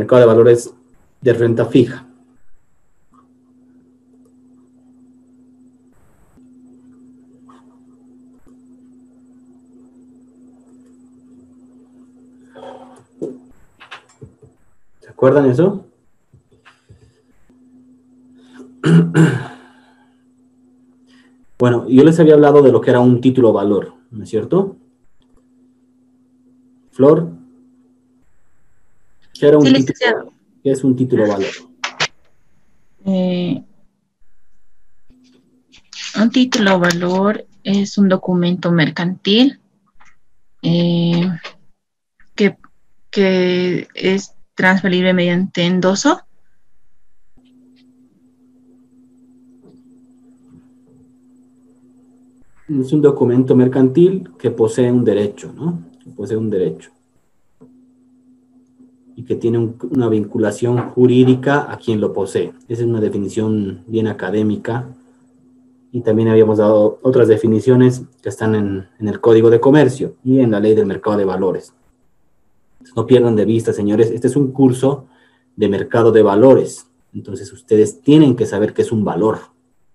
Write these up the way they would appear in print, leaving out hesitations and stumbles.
mercado de valores de renta fija. ¿Se acuerdan eso? Bueno, yo les había hablado de lo que era un título valor, ¿no es cierto? Flor, ¿qué era un Sí, título? licenciado. ¿Qué es un título valor? Un título o valor es un documento mercantil eh, que, que es transferible mediante endoso. Es un documento mercantil que posee un derecho, ¿no? Que posee un derecho. Y que tiene una vinculación jurídica a quien lo posee. Esa es una definición bien académica. Y también habíamos dado otras definiciones que están en el Código de Comercio y en la Ley del Mercado de Valores. No pierdan de vista, señores, este es un curso de mercado de valores. Entonces, ustedes tienen que saber qué es un valor,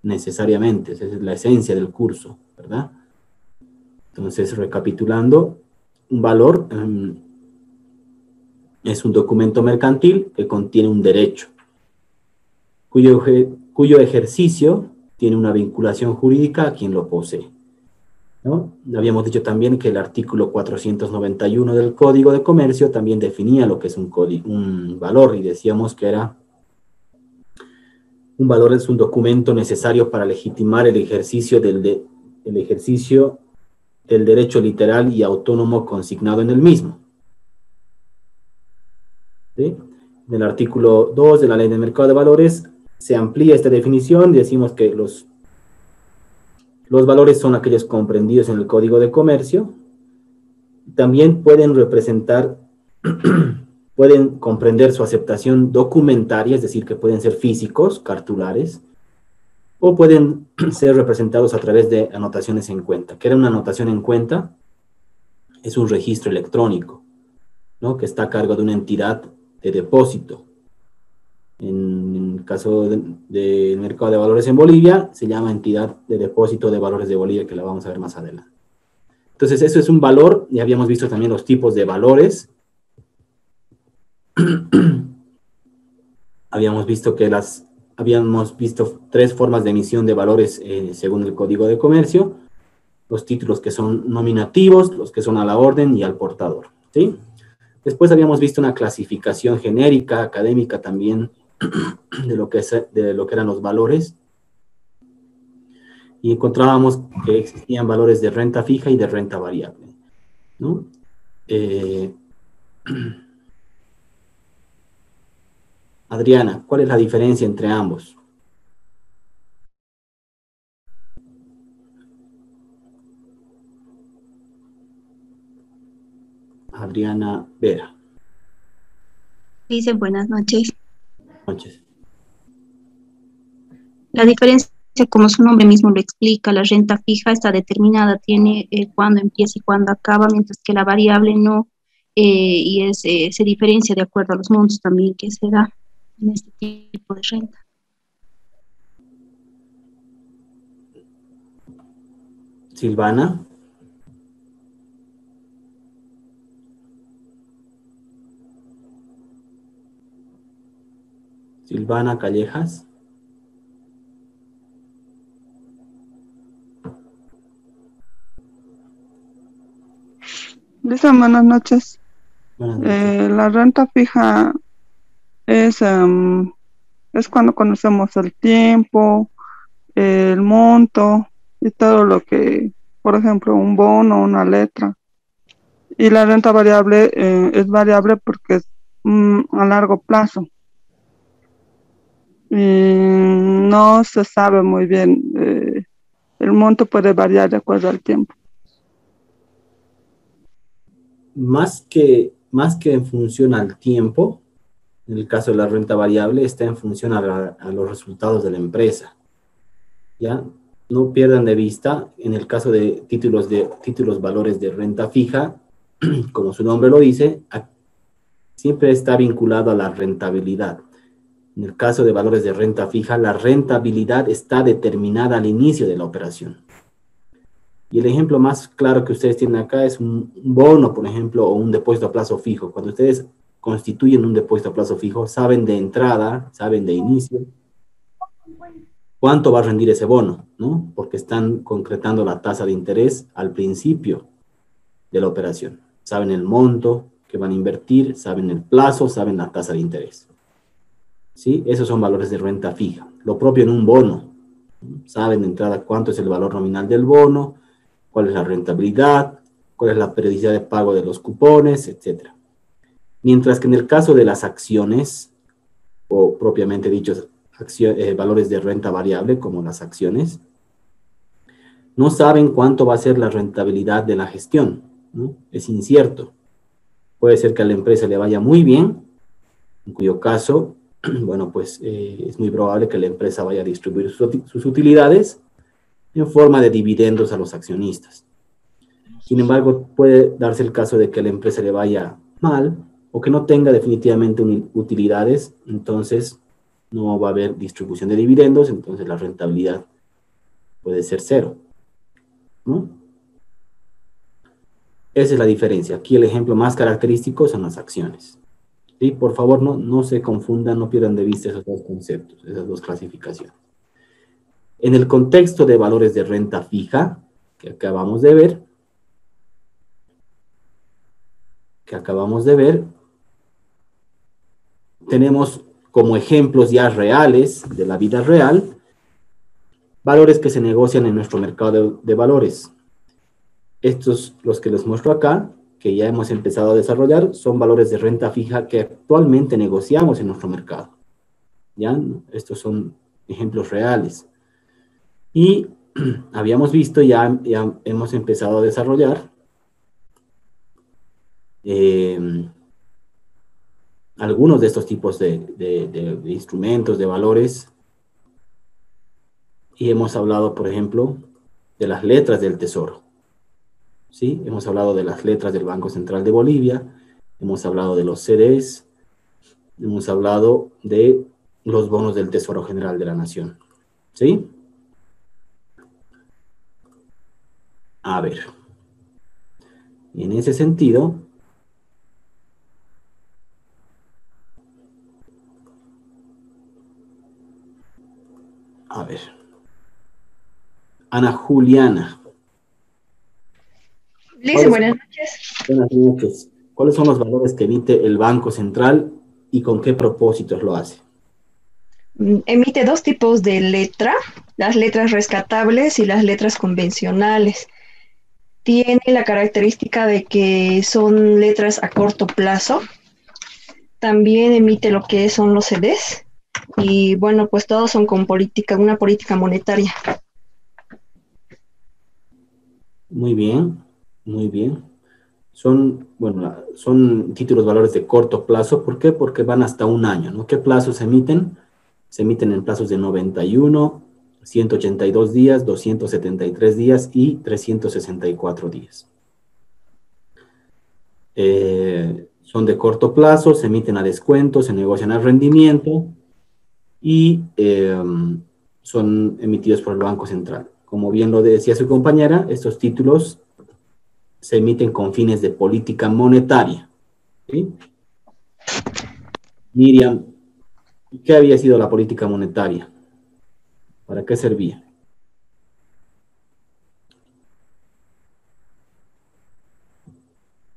necesariamente. Esa es la esencia del curso, ¿verdad? Entonces, recapitulando, un valor es un documento mercantil que contiene un derecho, cuyo ejercicio tiene una vinculación jurídica a quien lo posee, ¿no? Habíamos dicho también que el artículo 491 del Código de Comercio también definía lo que es un valor, y decíamos que un valor es un documento necesario para legitimar el ejercicio del derecho literal y autónomo consignado en el mismo. ¿Sí? En el artículo 2 de la Ley de Mercado de Valores se amplía esta definición y decimos que los valores son aquellos comprendidos en el Código de Comercio. También pueden representar, pueden comprender su aceptación documentaria, es decir, que pueden ser físicos, cartulares, o pueden ser representados a través de anotaciones en cuenta. ¿Qué era una anotación en cuenta? Es un registro electrónico, ¿no? Que está a cargo de una entidad de depósito. En el caso del mercado de valores en Bolivia, se llama entidad de depósito de valores de Bolivia, que la vamos a ver más adelante. Entonces, eso es un valor. Ya habíamos visto también los tipos de valores. Habíamos visto tres formas de emisión de valores según el Código de Comercio. Los títulos que son nominativos, los que son a la orden y al portador, ¿sí? Después habíamos visto una clasificación genérica, académica también, de lo que eran los valores. Y encontrábamos que existían valores de renta fija y de renta variable, ¿no? Adriana, ¿cuál es la diferencia entre ambos? Adriana Vera. Dice, buenas noches. Noches. La diferencia, como su nombre mismo lo explica, la renta fija está determinada, tiene cuándo empieza y cuándo acaba, mientras que la variable no, se diferencia de acuerdo a los montos también que se da en este tipo de renta. Silvana. Silvana Callejas. Lisa, buenas noches. Buenas noches. La renta fija es, es cuando conocemos el tiempo, el monto y todo lo que, por ejemplo, un bono, una letra. Y la renta variable es variable porque es a largo plazo. Y no se sabe muy bien, el monto puede variar de acuerdo al tiempo. Más que en función al tiempo, en el caso de la renta variable, está en función a los resultados de la empresa. ¿Ya? No pierdan de vista, en el caso de títulos valores de renta fija, como su nombre lo dice, siempre está vinculado a la rentabilidad. En el caso de valores de renta fija, la rentabilidad está determinada al inicio de la operación. Y el ejemplo más claro que ustedes tienen acá es un bono, por ejemplo, o un depósito a plazo fijo. Cuando ustedes constituyen un depósito a plazo fijo, saben de entrada, saben de inicio, cuánto va a rendir ese bono, ¿no? Porque están concretando la tasa de interés al principio de la operación. Saben el monto que van a invertir, saben el plazo, saben la tasa de interés. ¿Sí? Esos son valores de renta fija. Lo propio en un bono. Saben de entrada cuánto es el valor nominal del bono, cuál es la rentabilidad, cuál es la periodicidad de pago de los cupones, etc. Mientras que en el caso de las acciones, o propiamente dichos valores de renta variable, como las acciones, no saben cuánto va a ser la rentabilidad de la gestión, ¿no? Es incierto. Puede ser que a la empresa le vaya muy bien, en cuyo caso, bueno, pues es muy probable que la empresa vaya a distribuir sus utilidades en forma de dividendos a los accionistas. Sin embargo, puede darse el caso de que a la empresa le vaya mal o que no tenga definitivamente utilidades, entonces no va a haber distribución de dividendos, entonces la rentabilidad puede ser cero, ¿no? Esa es la diferencia. Aquí el ejemplo más característico son las acciones. ¿Sí? Por favor, no se confundan, no pierdan de vista esos dos conceptos, esas dos clasificaciones. En el contexto de valores de renta fija, que acabamos de ver, tenemos como ejemplos ya reales de la vida real, valores que se negocian en nuestro mercado de valores. Estos, los que les muestro acá, que ya hemos empezado a desarrollar, son valores de renta fija que actualmente negociamos en nuestro mercado. ¿Ya? Estos son ejemplos reales. Y habíamos visto, ya hemos empezado a desarrollar algunos de estos tipos de instrumentos, de valores. Y hemos hablado, por ejemplo, de las letras del Tesoro. ¿Sí? Hemos hablado de las letras del Banco Central de Bolivia, hemos hablado de los CDs, hemos hablado de los bonos del Tesoro General de la Nación. ¿Sí? A ver. Y en ese sentido, a ver. Ana Juliana. Lice, buenas noches. Buenas noches. ¿Cuáles son los valores que emite el Banco Central y con qué propósitos lo hace? Emite dos tipos de letra, las letras rescatables y las letras convencionales. Tiene la característica de que son letras a corto plazo. También emite lo que son los CDs. Y bueno, pues todos son con una política monetaria. Muy bien, muy bien. Son títulos valores de corto plazo. ¿Por qué? Porque van hasta un año, ¿no? ¿Qué plazos se emiten? Se emiten en plazos de 91, 182 días, 273 días y 364 días. Son de corto plazo, se emiten a descuento, se negocian al rendimiento y son emitidos por el Banco Central. Como bien lo decía su compañera, estos títulos se emiten con fines de política monetaria. ¿Sí? Miriam, ¿qué había sido la política monetaria? ¿Para qué servía?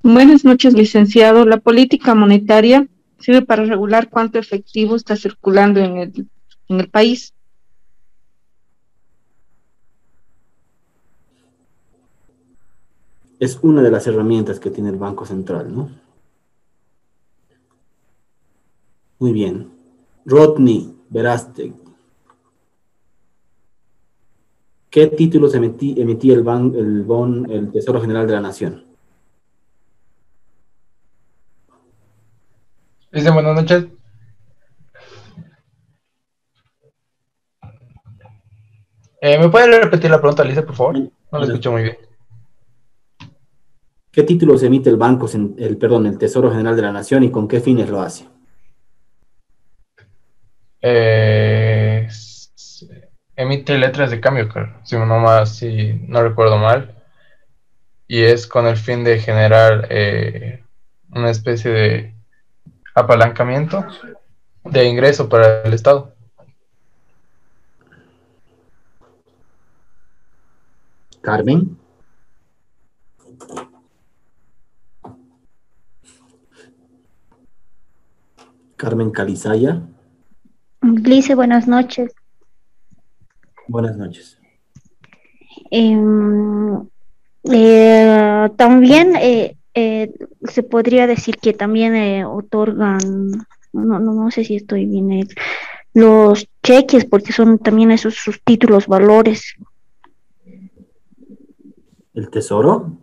Buenas noches, licenciado. La política monetaria sirve para regular cuánto efectivo está circulando en el país. Es una de las herramientas que tiene el Banco Central, ¿no? Muy bien. Rodney Verástegui. ¿Qué títulos emitía el Tesoro General de la Nación? Dice, buenas noches. ¿Me puede repetir la pregunta, Alicia, por favor? No la escucho muy bien. ¿Qué títulos emite el el Tesoro General de la Nación y con qué fines lo hace? Emite letras de cambio, si no recuerdo mal, y es con el fin de generar una especie de apalancamiento de ingreso para el Estado. Carmen. Carmen Calizaya. Glice, buenas noches. Buenas noches. También se podría decir que también otorgan, no sé si estoy bien, los cheques, porque son también esos sus títulos valores. ¿El Tesoro?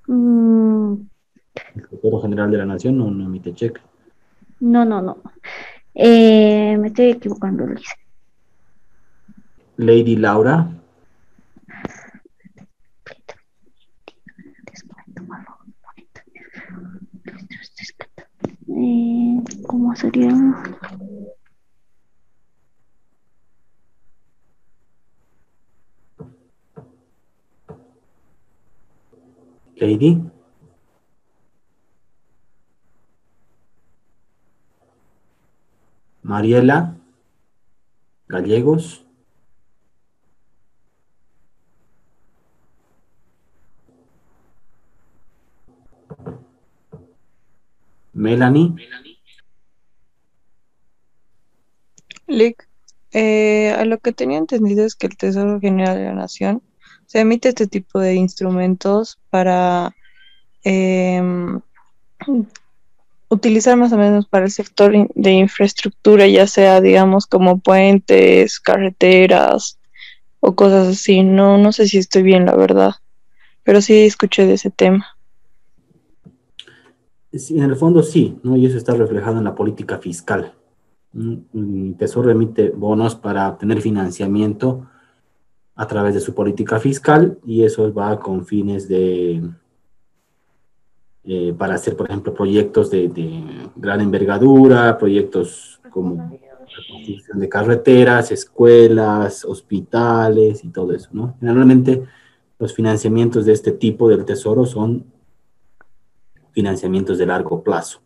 El Tesoro General de la Nación no emite cheque. No. Me estoy equivocando, Luis. Lady Laura. ¿Cómo sería? Lady. Mariela Gallegos. Melanie. Lick, a lo que tenía entendido es que el Tesoro General de la Nación se emite este tipo de instrumentos para utilizar más o menos para el sector de infraestructura, ya sea, digamos, como puentes, carreteras o cosas así. No sé si estoy bien, la verdad, pero sí escuché de ese tema. Sí, en el fondo sí, ¿no? Y eso está reflejado en la política fiscal. El Tesoro emite bonos para obtener financiamiento a través de su política fiscal y eso va con fines para hacer, por ejemplo, proyectos de gran envergadura, proyectos como la construcción de carreteras, escuelas, hospitales y todo eso, ¿no? Generalmente los financiamientos de este tipo del Tesoro son financiamientos de largo plazo,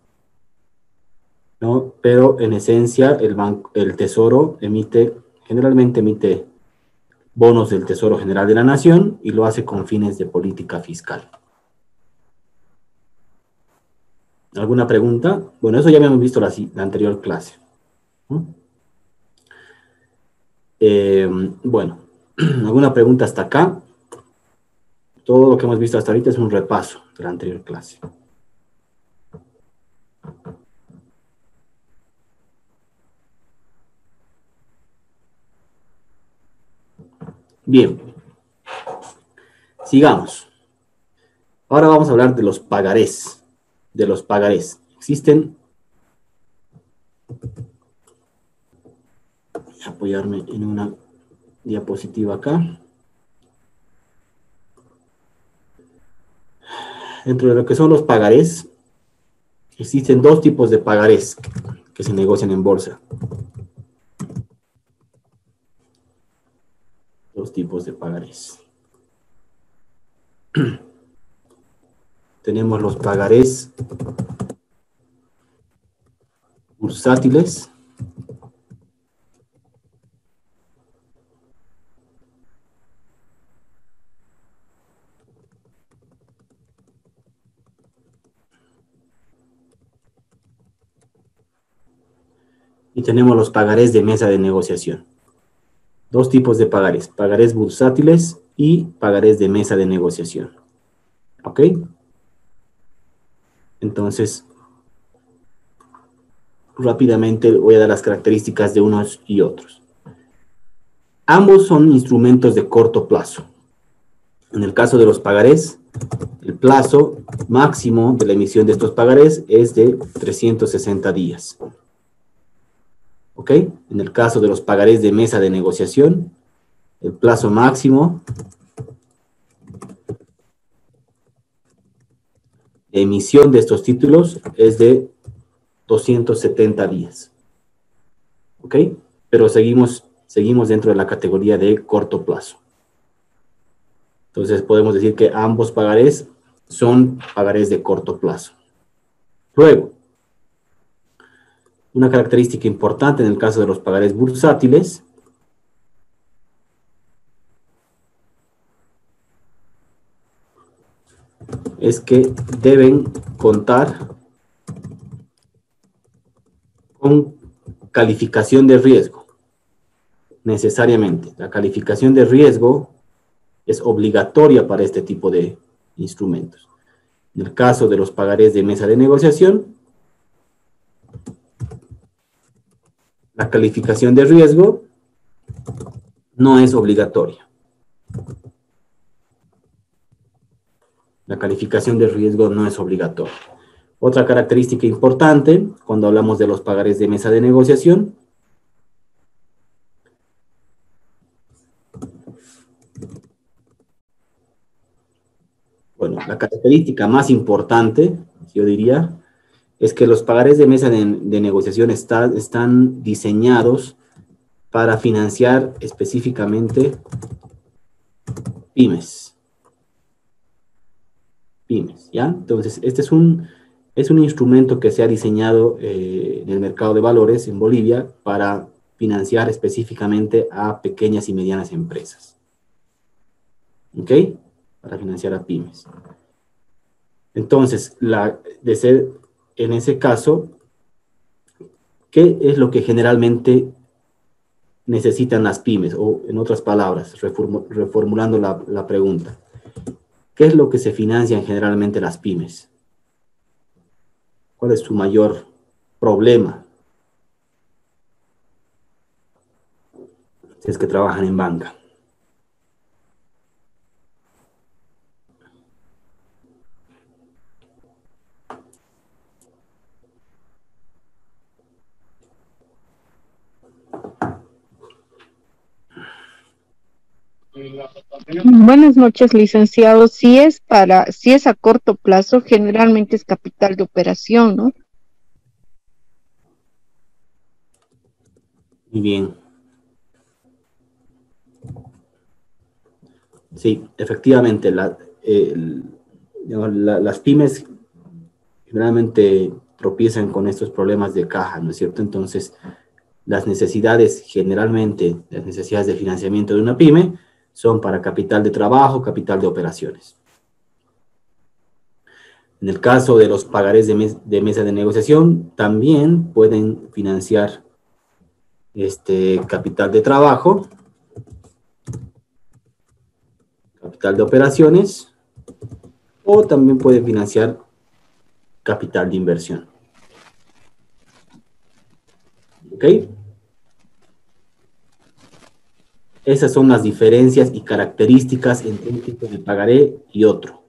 ¿no? Pero en esencia el Tesoro generalmente emite bonos del Tesoro General de la Nación y lo hace con fines de política fiscal. ¿Alguna pregunta? Bueno, eso ya habíamos visto la anterior clase, ¿no? Bueno, ¿alguna pregunta hasta acá? Todo lo que hemos visto hasta ahorita es un repaso de la anterior clase. Bien, sigamos. Ahora vamos a hablar de los pagarés. Existen, voy a apoyarme en una diapositiva acá. Dentro de lo que son los pagarés, existen dos tipos de pagarés que se negocian en bolsa. Dos tipos de pagarés. Tenemos los pagarés bursátiles y tenemos los pagarés de mesa de negociación. Dos tipos de pagarés bursátiles y pagarés de mesa de negociación. ¿Ok? Entonces, rápidamente voy a dar las características de unos y otros. Ambos son instrumentos de corto plazo. En el caso de los pagarés, el plazo máximo de la emisión de estos pagarés es de 360 días. ¿Ok? En el caso de los pagarés de mesa de negociación, El plazo máximo de emisión de estos títulos es de 270 días. ¿Ok? Pero seguimos dentro de la categoría de corto plazo. Entonces podemos decir que ambos pagarés son pagarés de corto plazo. Luego, una característica importante en el caso de los pagarés bursátiles es que deben contar con calificación de riesgo, necesariamente. La calificación de riesgo es obligatoria para este tipo de instrumentos. En el caso de los pagarés de mesa de negociación, la calificación de riesgo no es obligatoria. La calificación de riesgo no es obligatoria. Otra característica importante cuando hablamos de los pagarés de mesa de negociación la característica más importante, yo diría, es que los pagarés de mesa de negociación están diseñados para financiar específicamente pymes. ¿Ya? Entonces, este es un instrumento que se ha diseñado en el mercado de valores en Bolivia para financiar específicamente a pequeñas y medianas empresas. ¿Ok? Para financiar a pymes. Entonces, en ese caso, ¿qué es lo que generalmente necesitan las pymes? O, en otras palabras, reformulando la pregunta, ¿qué es lo que se financian generalmente las pymes? ¿Cuál es su mayor problema? Si es que trabajan en banca. Buenas noches, licenciado. Si es a corto plazo, generalmente es capital de operación, ¿no? Muy bien. Sí, efectivamente, las pymes generalmente tropiezan con estos problemas de caja, ¿no es cierto? Entonces, las necesidades de financiamiento de una pyme son para capital de trabajo, capital de operaciones. En el caso de los pagarés de mesa de negociación, también pueden financiar capital de trabajo, capital de operaciones, o también pueden financiar capital de inversión. ¿Ok? Esas son las diferencias y características entre un tipo de pagaré y otro.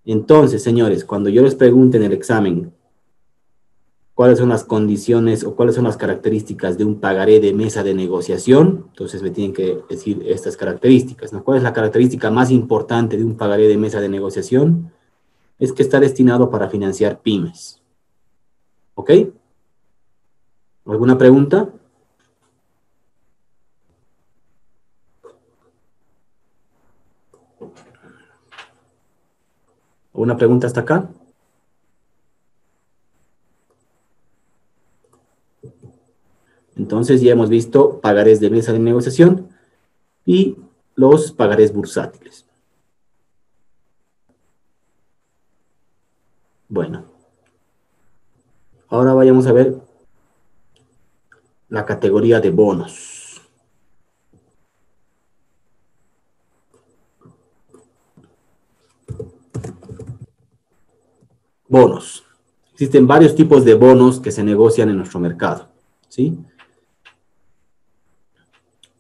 Entonces, señores, cuando yo les pregunte en el examen cuáles son las condiciones o cuáles son las características de un pagaré de mesa de negociación, entonces me tienen que decir estas características, ¿no? ¿Cuál es la característica más importante de un pagaré de mesa de negociación? Es que está destinado para financiar pymes. ¿Ok? ¿Alguna pregunta? ¿Una pregunta hasta acá? Entonces ya hemos visto pagarés de mesa de negociación y los pagarés bursátiles. Bueno, ahora vayamos a ver la categoría de bonos. Bonos. Existen varios tipos de bonos que se negocian en nuestro mercado, ¿sí?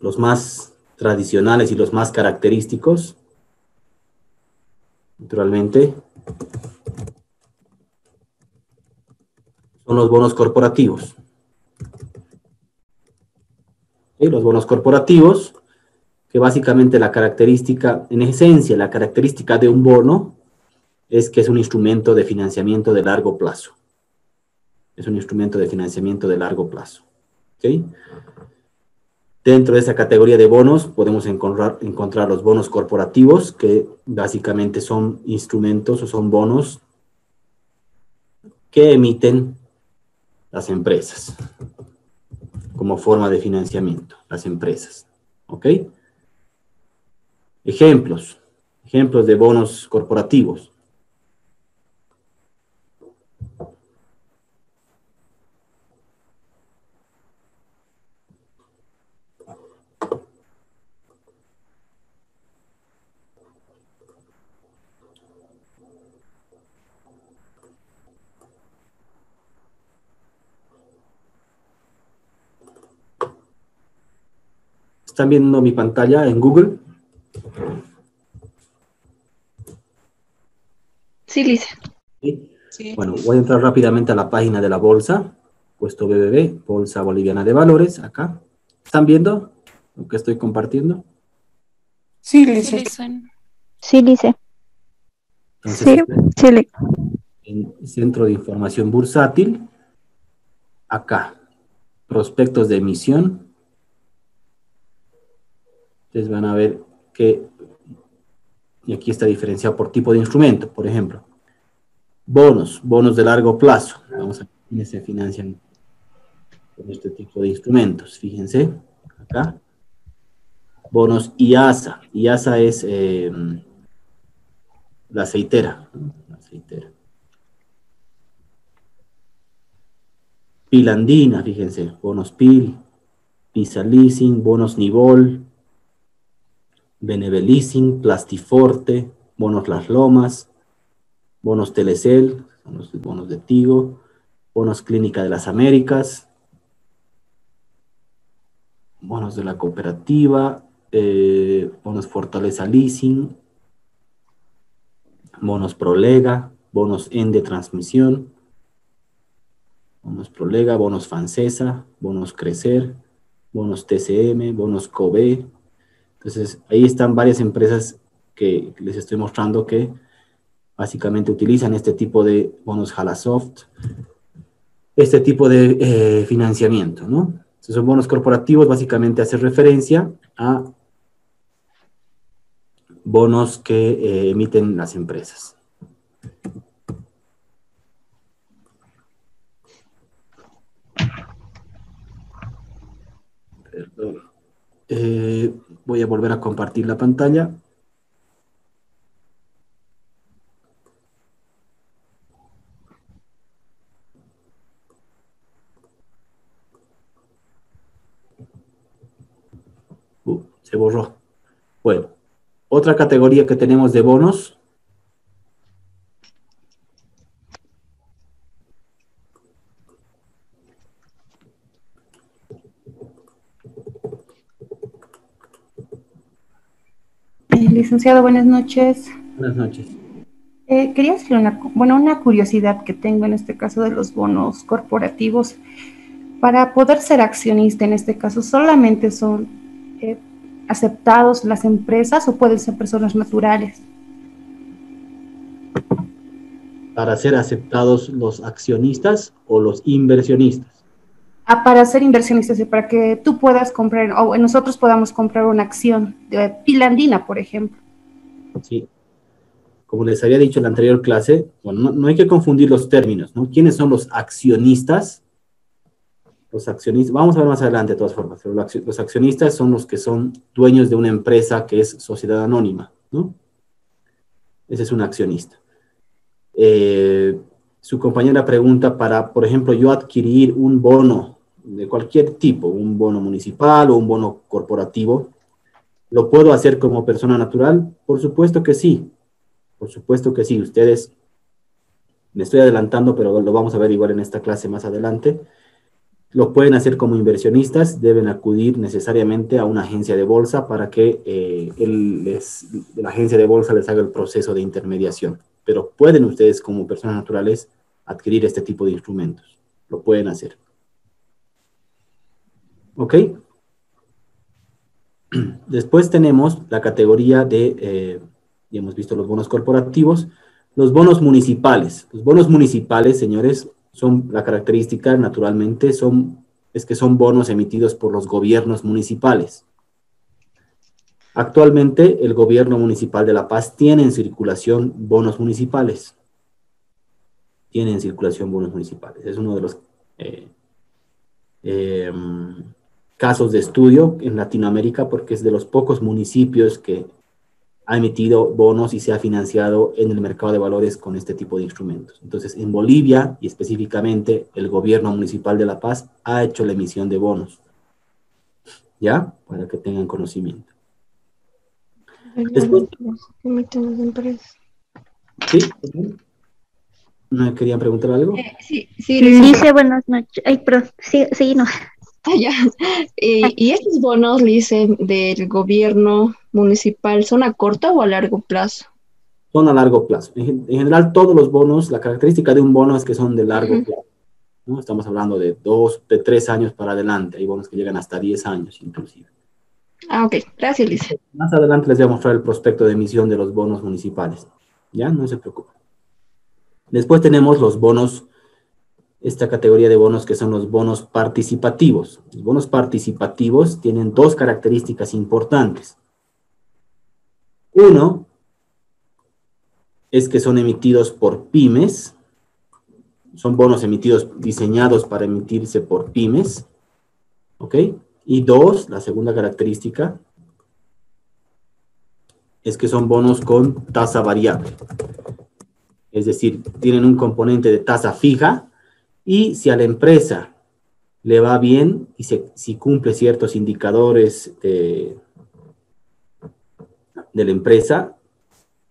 Los más tradicionales y los más característicos, naturalmente, son los bonos corporativos. ¿Sí? Los bonos corporativos, que básicamente la característica, en esencia, la característica de un bono es que es un instrumento de financiamiento de largo plazo. Es un instrumento de financiamiento de largo plazo. ¿Ok? Dentro de esa categoría de bonos podemos encontrar los bonos corporativos, que básicamente son instrumentos o son bonos que emiten las empresas como forma de financiamiento, las empresas. ¿Ok? Ejemplos de bonos corporativos. ¿Están viendo mi pantalla en Google? Sí, Lice. ¿Sí? Sí. Bueno, voy a entrar rápidamente a la página de la bolsa, puesto BBB, Bolsa Boliviana de Valores, acá. ¿Están viendo lo que estoy compartiendo? Sí, Lice. Sí, Lice. Entonces, Sí. En Centro de Información Bursátil, acá, prospectos de emisión. Ustedes van a ver que, y aquí está diferenciado por tipo de instrumento, por ejemplo. Bonos de largo plazo. Vamos a ver quiénes se financian con este tipo de instrumentos. Fíjense, acá. Bonos IASA. IASA es la aceitera. ¿No? La aceitera. Pilandina, fíjense. Bonos PIL, Pisa Leasing, bonos Nibol, Benevelizing, Plastiforte, bonos Las Lomas, bonos Telecel, son los bonos de Tigo, bonos Clínica de las Américas, bonos de la cooperativa, bonos Fortaleza Leasing, bonos Prolega, bonos Ende Transmisión, bonos Prolega, bonos Fancesa, bonos Crecer, bonos TCM, bonos COBE. Entonces, ahí están varias empresas que les estoy mostrando que básicamente utilizan este tipo de bonos Halasoft, este tipo de financiamiento, ¿no? Entonces, son bonos corporativos, básicamente hace referencia a bonos que emiten las empresas. Perdón. Voy a volver a compartir la pantalla. Se borró. Bueno, otra categoría que tenemos de bonos. Licenciado, buenas noches. Buenas noches. Quería hacer una curiosidad que tengo en este caso de los bonos corporativos. Para poder ser accionista en este caso, ¿solamente son aceptados las empresas o pueden ser personas naturales? Para ser aceptados los accionistas o los inversionistas. Para ser inversionistas y para que tú puedas comprar, o nosotros podamos comprar una acción de Pilandina, por ejemplo. Sí. Como les había dicho en la anterior clase, bueno, no hay que confundir los términos, ¿no? ¿Quiénes son los accionistas? Los accionistas, vamos a ver más adelante de todas formas, pero los accionistas son los que son dueños de una empresa que es sociedad anónima, ¿no? Ese es un accionista. Su compañera pregunta para, por ejemplo, yo adquirir un bono de cualquier tipo, un bono municipal o un bono corporativo, ¿lo puedo hacer como persona natural? Por supuesto que sí. Por supuesto que sí. Ustedes, me estoy adelantando, pero lo vamos a ver igual en esta clase más adelante. Lo pueden hacer como inversionistas, deben acudir necesariamente a una agencia de bolsa para que la agencia de bolsa les haga el proceso de intermediación. Pero pueden ustedes como personas naturales adquirir este tipo de instrumentos. Lo pueden hacer. ¿Ok? Después tenemos la categoría de, ya hemos visto los bonos corporativos, los bonos municipales. Los bonos municipales, señores, son la característica, naturalmente, es que son bonos emitidos por los gobiernos municipales. Actualmente, el gobierno municipal de La Paz tiene en circulación bonos municipales. Tiene en circulación bonos municipales. Es uno de los casos de estudio en Latinoamérica porque es de los pocos municipios que ha emitido bonos y se ha financiado en el mercado de valores con este tipo de instrumentos. Entonces, en Bolivia, y específicamente el gobierno municipal de La Paz, ha hecho la emisión de bonos, ¿ya? Para que tengan conocimiento. Después, ¿sí? ¿No querían preguntar algo? Sí, sí, Lice, buenas noches. Ay, perdón, sí, sí, no. ya. ¿Y estos bonos, Lice, del gobierno municipal son a corto o a largo plazo? Son a largo plazo. En general, todos los bonos, la característica de un bono es que son de largo plazo, ¿no? Estamos hablando de 3 años para adelante. Hay bonos que llegan hasta 10 años, inclusive. Ah, ok. Gracias, Lice. Más adelante les voy a mostrar el prospecto de emisión de los bonos municipales. ¿Ya? No se preocupen. Después tenemos los bonos, esta categoría de bonos que son los bonos participativos. Los bonos participativos tienen dos características importantes. Uno es que son emitidos por pymes. Son bonos emitidos, diseñados para emitirse por pymes. ¿Ok? Y dos, la segunda característica es que son bonos con tasa variable. Es decir, tienen un componente de tasa fija y si a la empresa le va bien y si cumple ciertos indicadores de la empresa,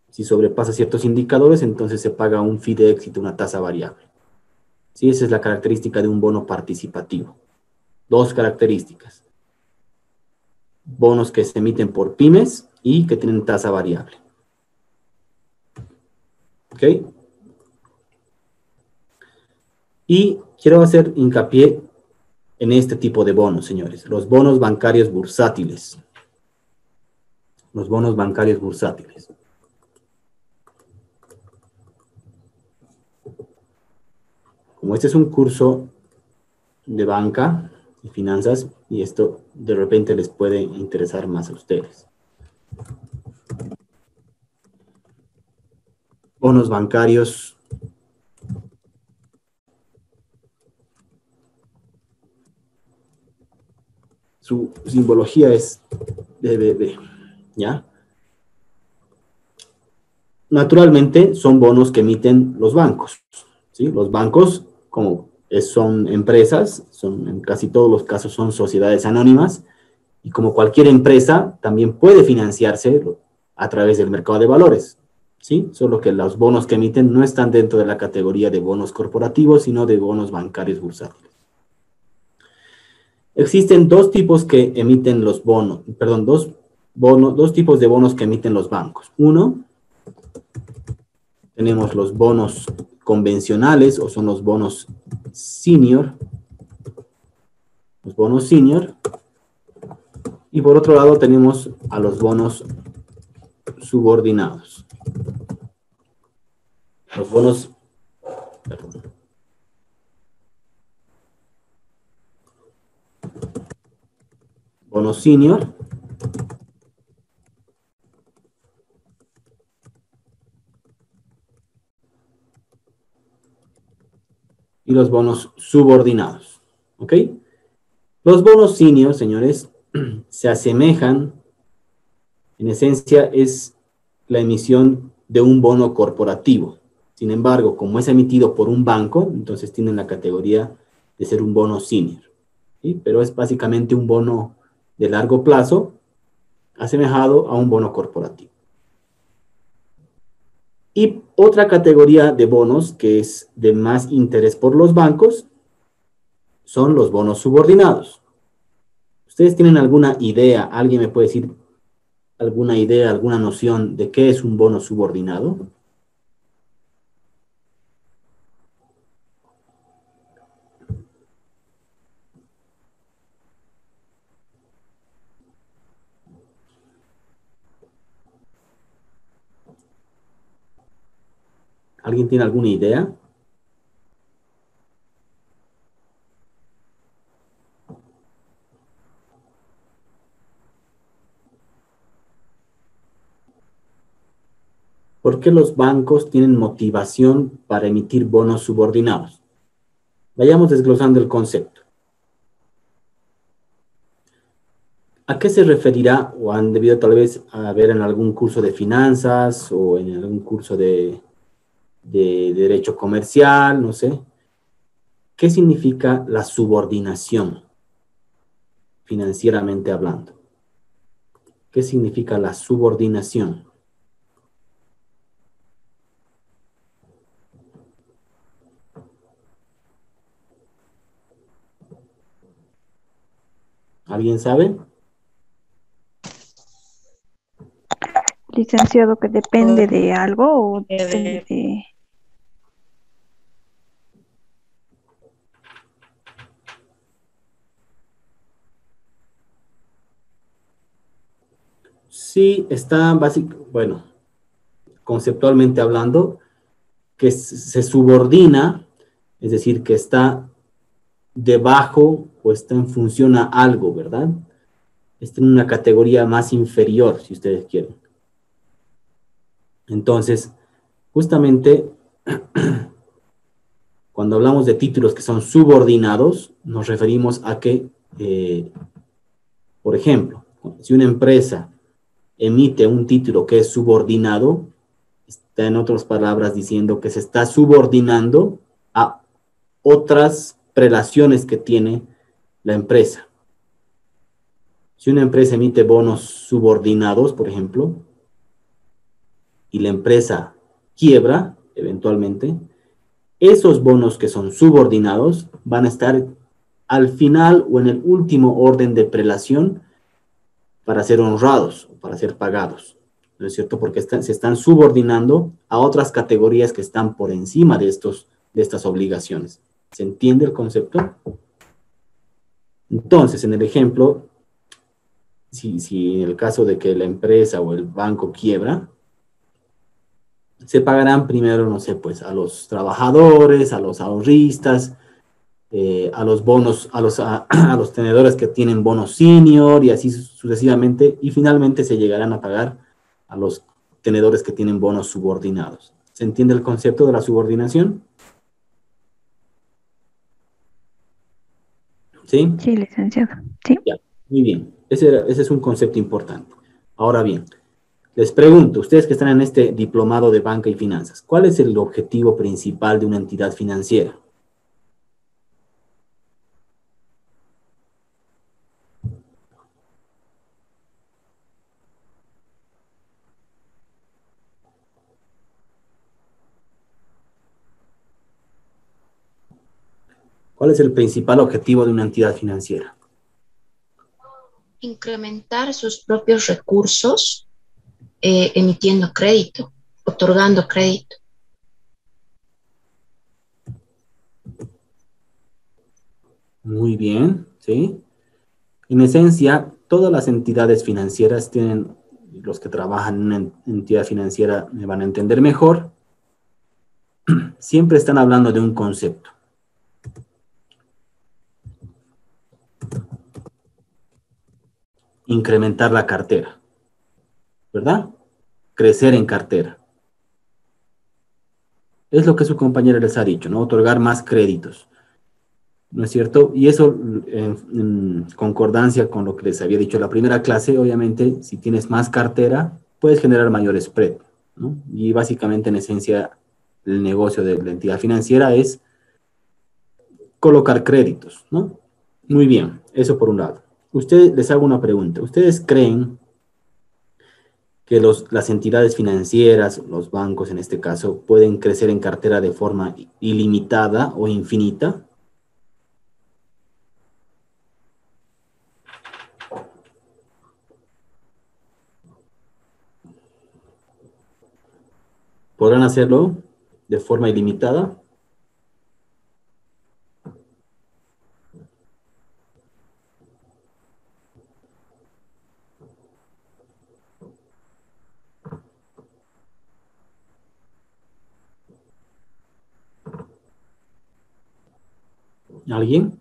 si sobrepasa ciertos indicadores, entonces se paga un fee de éxito, una tasa variable. ¿Sí? Esa es la característica de un bono participativo. Dos características. Bonos que se emiten por pymes y que tienen tasa variable. ¿Ok? Y quiero hacer hincapié en este tipo de bonos, señores. Los bonos bancarios bursátiles. Los bonos bancarios bursátiles. Como este es un curso de banca y finanzas, y esto de repente les puede interesar más a ustedes. Bonos bancarios su simbología es BBB, ¿ya? Naturalmente son bonos que emiten los bancos, ¿sí? Los bancos, como son empresas, en casi todos los casos son sociedades anónimas, y como cualquier empresa, también puede financiarse a través del mercado de valores, ¿sí? Solo que los bonos que emiten no están dentro de la categoría de bonos corporativos, sino de bonos bancarios bursátiles. Existen dos tipos que emiten los bonos, perdón, dos tipos de bonos que emiten los bancos. Uno, tenemos los bonos convencionales o son los bonos senior. Los bonos senior. Y por otro lado tenemos a los bonos subordinados. Los bonos, perdón. Bonos senior. Y los bonos subordinados. ¿Ok? Los bonos senior, señores, se asemejan, en esencia es la emisión de un bono corporativo. Sin embargo, como es emitido por un banco, entonces tienen la categoría de ser un bono senior. ¿Sí? Pero es básicamente un bono de largo plazo asemejado a un bono corporativo. Y otra categoría de bonos que es de más interés por los bancos son los bonos subordinados. ¿Ustedes tienen alguna idea? ¿Alguien me puede decir alguna idea, alguna noción de qué es un bono subordinado? ¿Alguien tiene alguna idea? ¿Por qué los bancos tienen motivación para emitir bonos subordinados? Vayamos desglosando el concepto. ¿A qué se referirá o han debido tal vez haber en algún curso de finanzas o en algún curso de derecho comercial, no sé? ¿Qué significa la subordinación, financieramente hablando? ¿Qué significa la subordinación? ¿Alguien sabe? Licenciado, que depende de algo o depende de... Sí, está bueno, conceptualmente hablando, que se subordina, es decir, que está debajo o está en función a algo, ¿verdad? Está en una categoría más inferior, si ustedes quieren. Entonces, justamente, cuando hablamos de títulos que son subordinados, nos referimos a que, por ejemplo, si una empresa emite un título que es subordinado, está en otras palabras diciendo que se está subordinando a otras prelaciones que tiene la empresa. Si una empresa emite bonos subordinados, por ejemplo, y la empresa quiebra eventualmente, esos bonos que son subordinados van a estar al final o en el último orden de prelación para ser honrados o para ser pagados. ¿No es cierto? Porque se están subordinando a otras categorías que están por encima de estas obligaciones. ¿Se entiende el concepto? Entonces, en el ejemplo, si en el caso de que la empresa o el banco quiebra, se pagarán primero, no sé, pues a los trabajadores, a los ahorristas, a los bonos, a los tenedores que tienen bonos senior y así sucesivamente, y finalmente se llegarán a pagar a los tenedores que tienen bonos subordinados. ¿Se entiende el concepto de la subordinación? ¿Sí? Sí, licenciado. Sí. Ya, muy bien. Ese es un concepto importante. Ahora bien, les pregunto, ustedes que están en este diplomado de banca y finanzas, ¿cuál es el objetivo principal de una entidad financiera? ¿Cuál es el principal objetivo de una entidad financiera? Incrementar sus propios recursos emitiendo crédito, otorgando crédito. Muy bien, ¿sí? En esencia, todas las entidades financieras tienen, los que trabajan en una entidad financiera me van a entender mejor, siempre están hablando de un concepto. Incrementar la cartera, ¿verdad? Crecer en cartera. Es lo que su compañera les ha dicho, ¿no? Otorgar más créditos, ¿no es cierto? Y eso, en concordancia con lo que les había dicho en la primera clase, obviamente, si tienes más cartera, puedes generar mayor spread, ¿no? Y básicamente, en esencia, el negocio de la entidad financiera es colocar créditos, ¿no? Muy bien, eso por un lado. Ustedes, les hago una pregunta. ¿Ustedes creen que las entidades financieras, los bancos en este caso, pueden crecer en cartera de forma ilimitada o infinita? ¿Podrán hacerlo de forma ilimitada? ¿Alguien?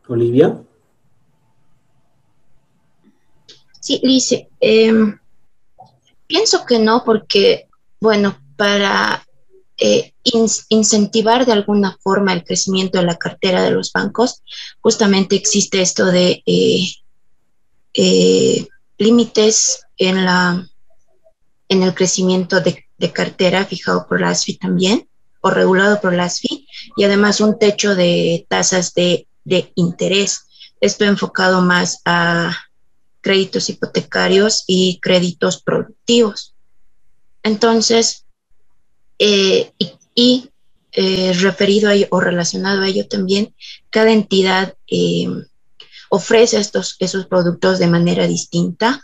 Olivia. Sí, Lice, pienso que no, porque, bueno, para incentivar de alguna forma el crecimiento de la cartera de los bancos, justamente existe esto de límites en el crecimiento de cartera fijado por la ASFI también, o regulado por la ASFI, y además un techo de tasas de interés. Esto enfocado más a créditos hipotecarios y créditos productivos. Entonces, referido a ello o relacionado a ello también, cada entidad ofrece esos productos de manera distinta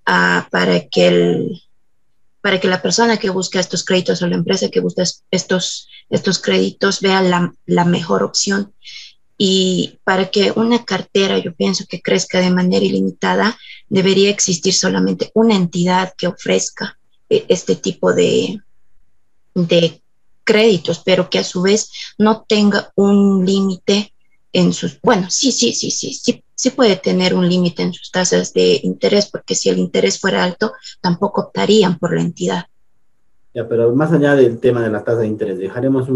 para que la persona que busca estos créditos o la empresa que busca estos créditos vea la mejor opción. Y para que una cartera, yo pienso que crezca de manera ilimitada, debería existir solamente una entidad que ofrezca este tipo de créditos, pero que a su vez no tenga un límite en sus, bueno, sí puede tener un límite en sus tasas de interés, porque si el interés fuera alto, tampoco optarían por la entidad. Ya, pero más allá del tema de la tasa de interés, dejaremos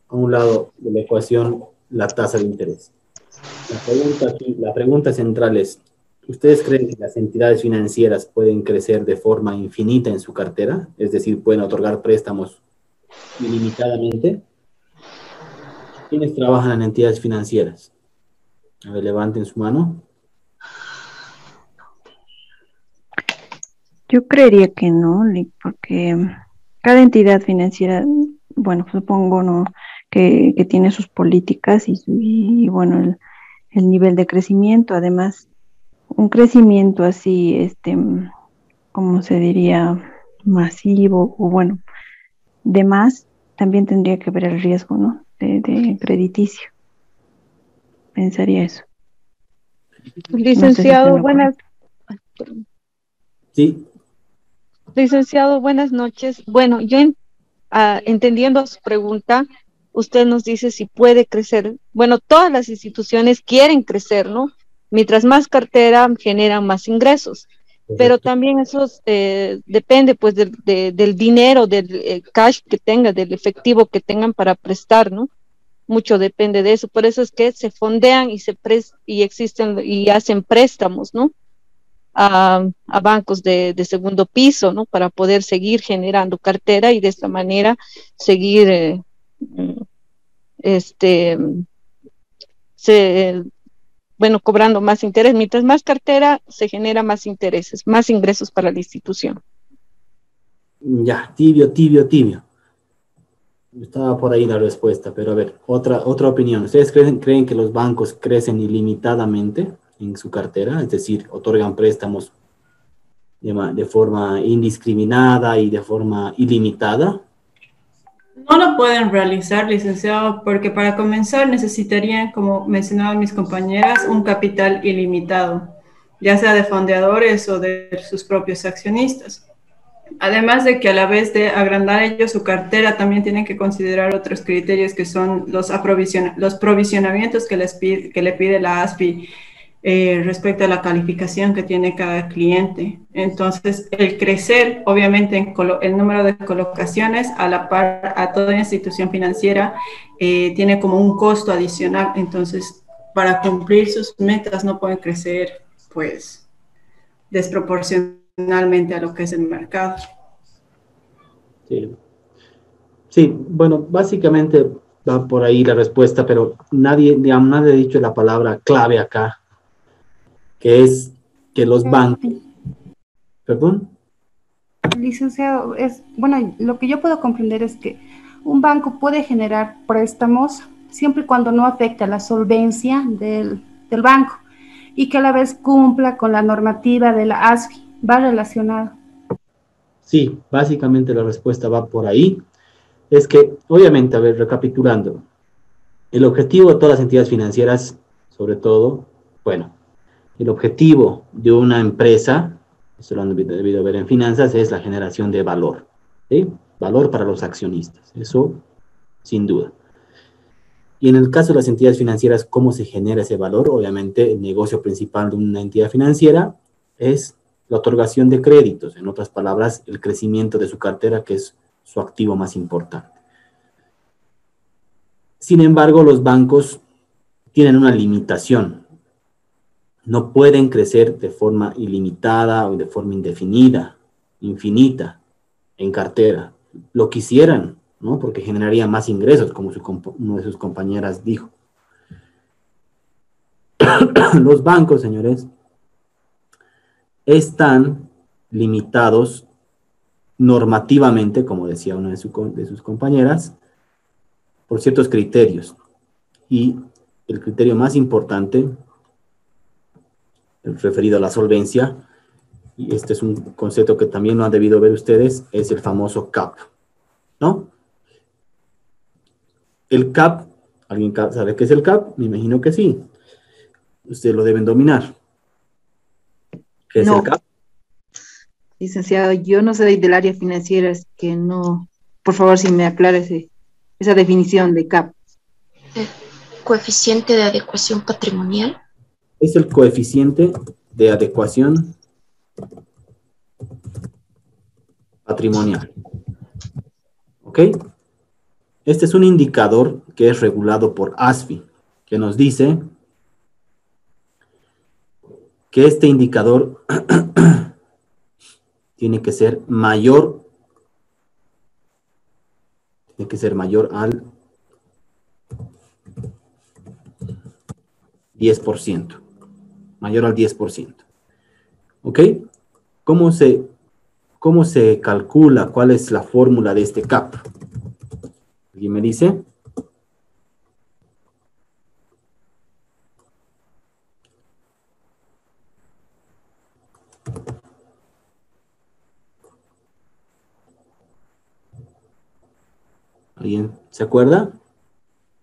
a un lado de la ecuación la tasa de interés. La pregunta central es, ¿ustedes creen que las entidades financieras pueden crecer de forma infinita en su cartera? Es decir, ¿pueden otorgar préstamos ilimitadamente? ¿Quiénes trabajan en entidades financieras? A ver, levanten su mano. Yo creería que no, porque cada entidad financiera, bueno, supongo, ¿no? que tiene sus políticas y bueno, el nivel de crecimiento. Además, un crecimiento así, como se diría, masivo, o bueno, de más, también tendría que ver el riesgo, ¿no? De crediticio. Pensaría eso. Licenciado, No sé si Sí. Licenciado, buenas noches. Bueno, yo entendiendo su pregunta, usted nos dice si puede crecer. Bueno, todas las instituciones quieren crecer, ¿no? Mientras más cartera generan más ingresos. Pero también eso depende pues del dinero, del cash que tengan, del efectivo que tengan para prestar, ¿no? Mucho depende de eso. Por eso es que se fondean y existen y hacen préstamos, ¿no? A bancos de segundo piso, ¿no? Para poder seguir generando cartera y de esta manera seguir cobrando más interés. Mientras más cartera, se genera más intereses, más ingresos para la institución. Ya, tibio. Estaba por ahí la respuesta, pero a ver, otra opinión. ¿Ustedes creen que los bancos crecen ilimitadamente en su cartera? Es decir, otorgan préstamos de forma indiscriminada y de forma ilimitada. No lo pueden realizar, licenciado, porque para comenzar necesitarían, como mencionaban mis compañeras, un capital ilimitado, ya sea de fondeadores o de sus propios accionistas. Además de que a la vez de agrandar ellos su cartera, también tienen que considerar otros criterios que son los provisionamientos que le pide la ASFI respecto a la calificación que tiene cada cliente. Entonces, el crecer, obviamente, en el número de colocaciones a la par a toda institución financiera tiene como un costo adicional. Entonces, para cumplir sus metas no pueden crecer, pues, desproporcionalmente a lo que es el mercado. Sí, bueno, básicamente va por ahí la respuesta, pero nadie ha dicho la palabra clave acá, que es que los bancos... ¿Perdón? Licenciado, bueno, lo que yo puedo comprender es que un banco puede generar préstamos siempre y cuando no afecte a la solvencia del banco y que a la vez cumpla con la normativa de la ASFI. ¿Va relacionado? Sí, básicamente la respuesta va por ahí. Es que, obviamente, a ver, recapitulando, El objetivo de todas las entidades financieras, sobre todo, bueno, el objetivo de una empresa, eso lo han debido ver en finanzas, es la generación de valor, ¿sí? Valor para los accionistas, eso sin duda. Y en el caso de las entidades financieras, ¿cómo se genera ese valor? Obviamente, el negocio principal de una entidad financiera es la otorgación de créditos, en otras palabras, el crecimiento de su cartera, que es su activo más importante. Sin embargo, los bancos tienen una limitación. No pueden crecer de forma ilimitada o de forma indefinida, infinita, en cartera. Lo quisieran, ¿no? Porque generaría más ingresos, como una de sus compañeras dijo. Los bancos, señores, están limitados normativamente, como decía una de sus compañeras, por ciertos criterios. Y el criterio más importante, el referido a la solvencia, y este es un concepto que también lo han debido ver ustedes, es el famoso CAP, ¿no? El CAP, ¿alguien sabe qué es el CAP? Me imagino que sí. Ustedes lo deben dominar. ¿Qué es el CAP? Licenciado, yo no soy del área financiera, es que no, por favor, si me aclara esa definición de CAP. Coeficiente de adecuación patrimonial. Es el coeficiente de adecuación patrimonial. ¿Ok? Este es un indicador que es regulado por ASFI, que nos dice que este indicador tiene que ser mayor al 10%. Mayor al 10%. ¿Ok? ¿Cómo se calcula? ¿Cuál es la fórmula de este CAP? ¿Alguien me dice? ¿Alguien se acuerda?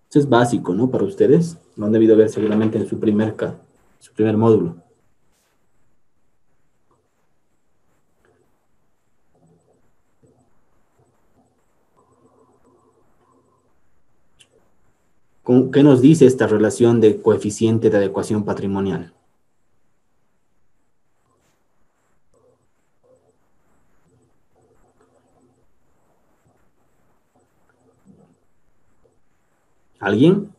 Esto es básico, ¿no? Para ustedes. Lo han debido ver seguramente en su primer módulo. ¿Qué nos dice esta relación de coeficiente de adecuación patrimonial? ¿Alguien?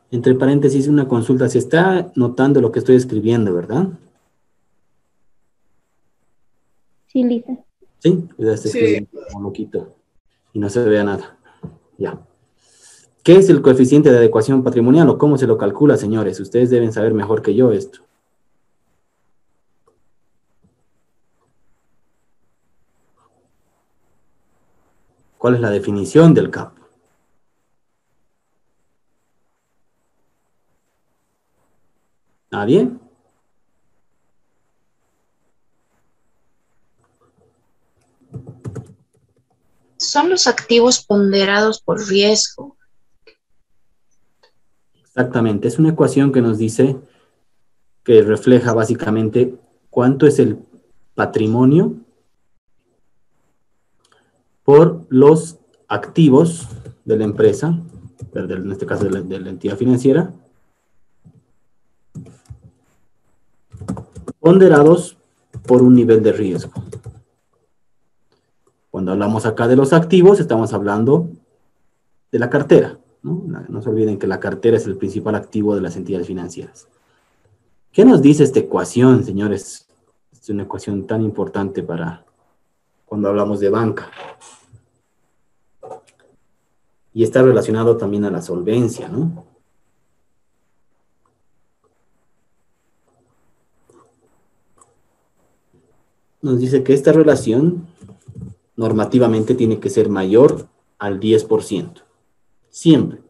Entre paréntesis, una consulta. Se está notando lo que estoy escribiendo, ¿verdad? Sí, Lisa. Sí, ya está escribiendo como loquito y no se vea nada. Ya. ¿Qué es el coeficiente de adecuación patrimonial o cómo se lo calcula, señores? Ustedes deben saber mejor que yo esto. ¿Cuál es la definición del CAP? ¿Nadie? Son los activos ponderados por riesgo. Exactamente, es una ecuación que nos dice, que refleja básicamente cuánto es el patrimonio por los activos de la empresa, en este caso de la entidad financiera, ponderados por un nivel de riesgo. Cuando hablamos acá de los activos, estamos hablando de la cartera, ¿no? No se olviden que la cartera es el principal activo de las entidades financieras. ¿Qué nos dice esta ecuación, señores? Es una ecuación tan importante para cuando hablamos de banca. Y está relacionado también a la solvencia, ¿no? Nos dice que esta relación normativamente tiene que ser mayor al 10%. Siempre.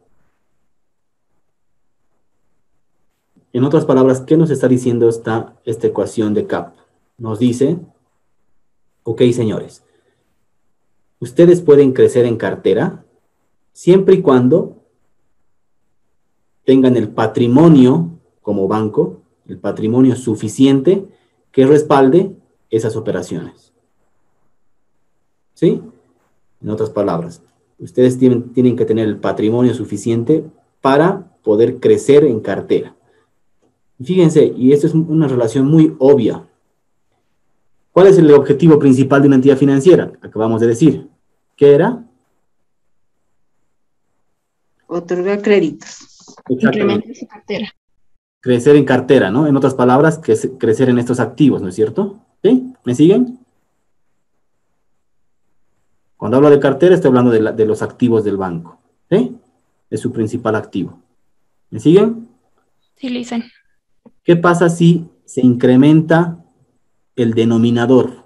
En otras palabras, ¿qué nos está diciendo esta ecuación de CAP? Nos dice, ok, señores, ustedes pueden crecer en cartera siempre y cuando tengan el patrimonio como banco, el patrimonio suficiente que respalde esas operaciones. ¿Sí? En otras palabras, ustedes tienen que tener el patrimonio suficiente para poder crecer en cartera. Fíjense, y esto es una relación muy obvia. ¿Cuál es el objetivo principal de una entidad financiera? Acabamos de decir. ¿Qué era? Otorgar créditos. Incrementar su cartera. Crecer en cartera, ¿no? En otras palabras, crecer en estos activos, ¿no es cierto? ¿Sí? ¿Me siguen? Cuando hablo de cartera, estoy hablando de los activos del banco. ¿Sí? Es su principal activo. ¿Me siguen? Sí, Lisa. ¿Qué pasa si se incrementa el denominador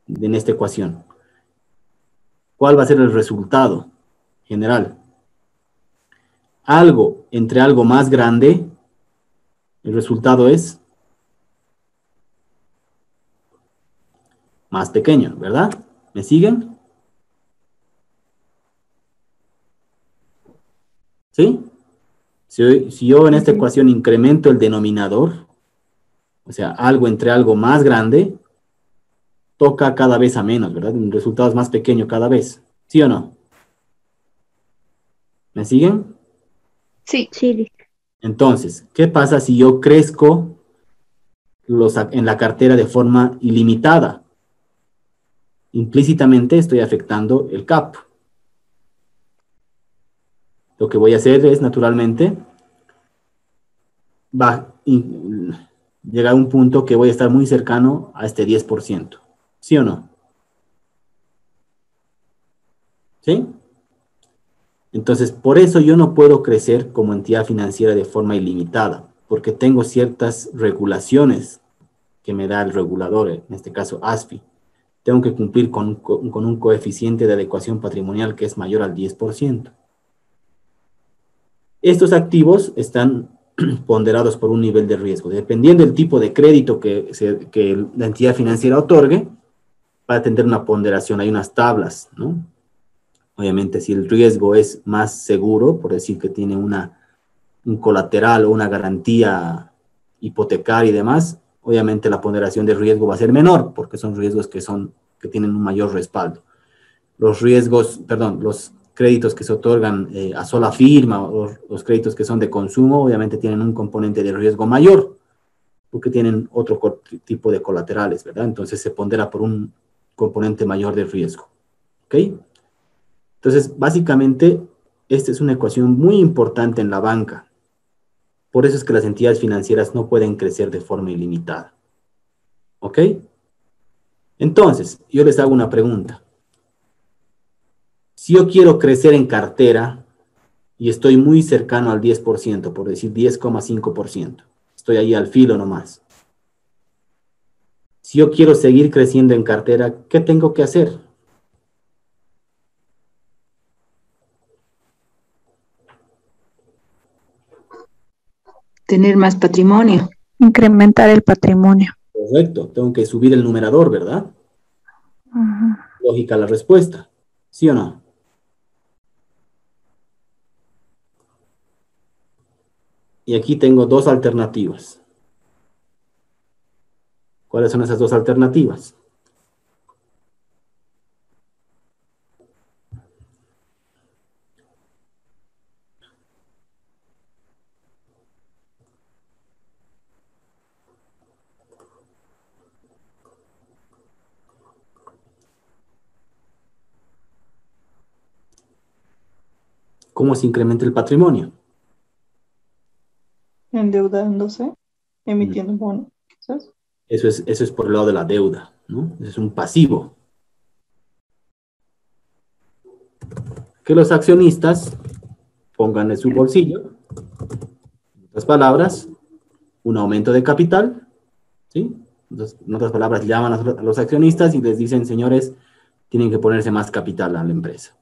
en esta ecuación? ¿Cuál va a ser el resultado general? Algo entre algo más grande, el resultado es más pequeño, ¿verdad? ¿Me siguen? ¿Sí? Si yo en esta ecuación incremento el denominador, o sea, algo entre algo más grande, toca cada vez a menos, ¿verdad? El resultado es más pequeño cada vez. ¿Sí o no? ¿Me siguen? Sí. Sí. Entonces, ¿qué pasa si yo crezco en la cartera de forma ilimitada? Implícitamente estoy afectando el CAP. Lo que voy a hacer es, naturalmente, llegar a un punto que voy a estar muy cercano a este 10%. ¿Sí o no? ¿Sí? Entonces, por eso yo no puedo crecer como entidad financiera de forma ilimitada, porque tengo ciertas regulaciones que me da el regulador, en este caso ASFI. Tengo que cumplir con un coeficiente de adecuación patrimonial que es mayor al 10%. Estos activos están ponderados por un nivel de riesgo. Dependiendo del tipo de crédito que la entidad financiera otorgue, va a tener una ponderación. Hay unas tablas, ¿no? Obviamente, si el riesgo es más seguro, por decir que tiene un colateral o una garantía hipotecaria y demás, obviamente la ponderación de riesgo va a ser menor, porque son riesgos que tienen un mayor respaldo. Los créditos que se otorgan a sola firma o los créditos que son de consumo, obviamente tienen un componente de riesgo mayor, porque tienen otro tipo de colaterales, ¿verdad? Entonces se pondera por un componente mayor de riesgo. ¿Ok? Entonces, básicamente, esta es una ecuación muy importante en la banca. Por eso es que las entidades financieras no pueden crecer de forma ilimitada. ¿Ok? Entonces, yo les hago una pregunta. Si yo quiero crecer en cartera y estoy muy cercano al 10%, por decir 10,5%, estoy ahí al filo nomás. Si yo quiero seguir creciendo en cartera, ¿qué tengo que hacer? Tener más patrimonio. Incrementar el patrimonio. Correcto, tengo que subir el numerador, ¿verdad? Lógica la respuesta, ¿sí o no? Y aquí tengo dos alternativas. ¿Cuáles son esas dos alternativas? ¿Cómo se incrementa el patrimonio? Endeudándose, emitiendo bonos, quizás. Eso es por el lado de la deuda, ¿no? Eso es un pasivo. Que los accionistas pongan en su bolsillo, en otras palabras, un aumento de capital, ¿sí? Entonces, en otras palabras, llaman a los accionistas y les dicen, señores, tienen que ponerse más capital a la empresa.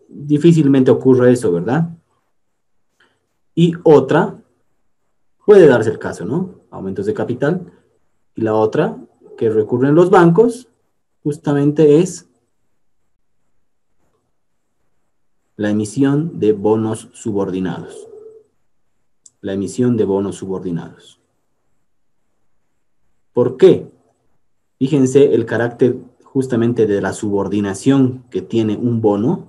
Difícilmente ocurre eso, ¿verdad? Y otra, puede darse el caso, ¿no? Aumentos de capital. Y la otra, que recurren los bancos, justamente es la emisión de bonos subordinados. La emisión de bonos subordinados. ¿Por qué? Fíjense el carácter justamente de la subordinación que tiene un bono,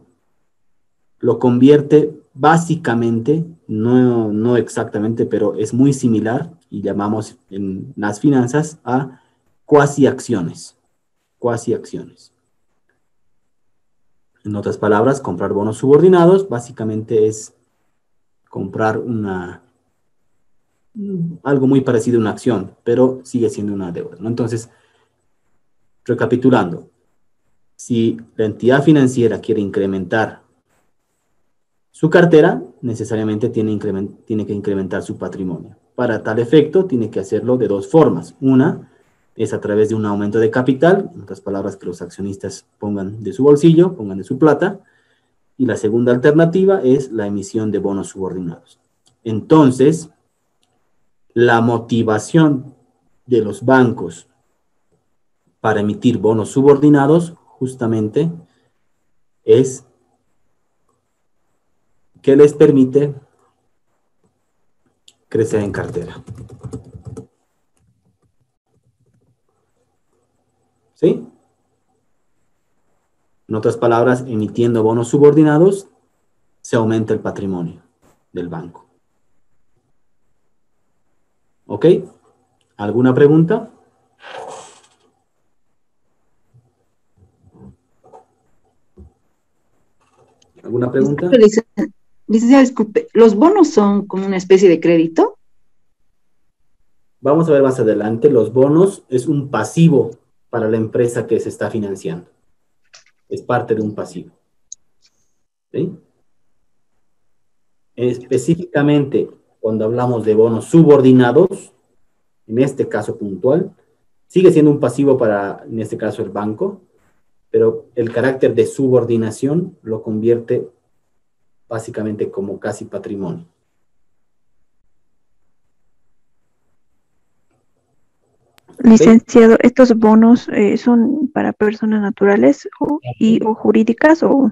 lo convierte básicamente, no exactamente, pero es muy similar, y llamamos en las finanzas a cuasi acciones. Cuasi acciones. En otras palabras, comprar bonos subordinados básicamente es comprar algo muy parecido a una acción, pero sigue siendo una deuda, ¿no? Entonces, recapitulando, si la entidad financiera quiere incrementar su cartera, necesariamente tiene que incrementar su patrimonio. Para tal efecto, tiene que hacerlo de dos formas. Una es a través de un aumento de capital, en otras palabras, que los accionistas pongan de su bolsillo, pongan de su plata. Y la segunda alternativa es la emisión de bonos subordinados. Entonces, la motivación de los bancos para emitir bonos subordinados justamente es que les permite crecer en cartera. ¿Sí? En otras palabras, emitiendo bonos subordinados, se aumenta el patrimonio del banco. ¿Ok? ¿Alguna pregunta? ¿Alguna pregunta? Licenciado, disculpe, ¿los bonos son como una especie de crédito? Vamos a ver más adelante. Los bonos es un pasivo para la empresa que se está financiando. Es parte de un pasivo. ¿Sí? Específicamente, cuando hablamos de bonos subordinados, en este caso puntual, sigue siendo un pasivo para, en este caso, el banco, pero el carácter de subordinación lo convierte básicamente como casi patrimonio. Licenciado, ¿estos bonos son para personas naturales o jurídicas o...?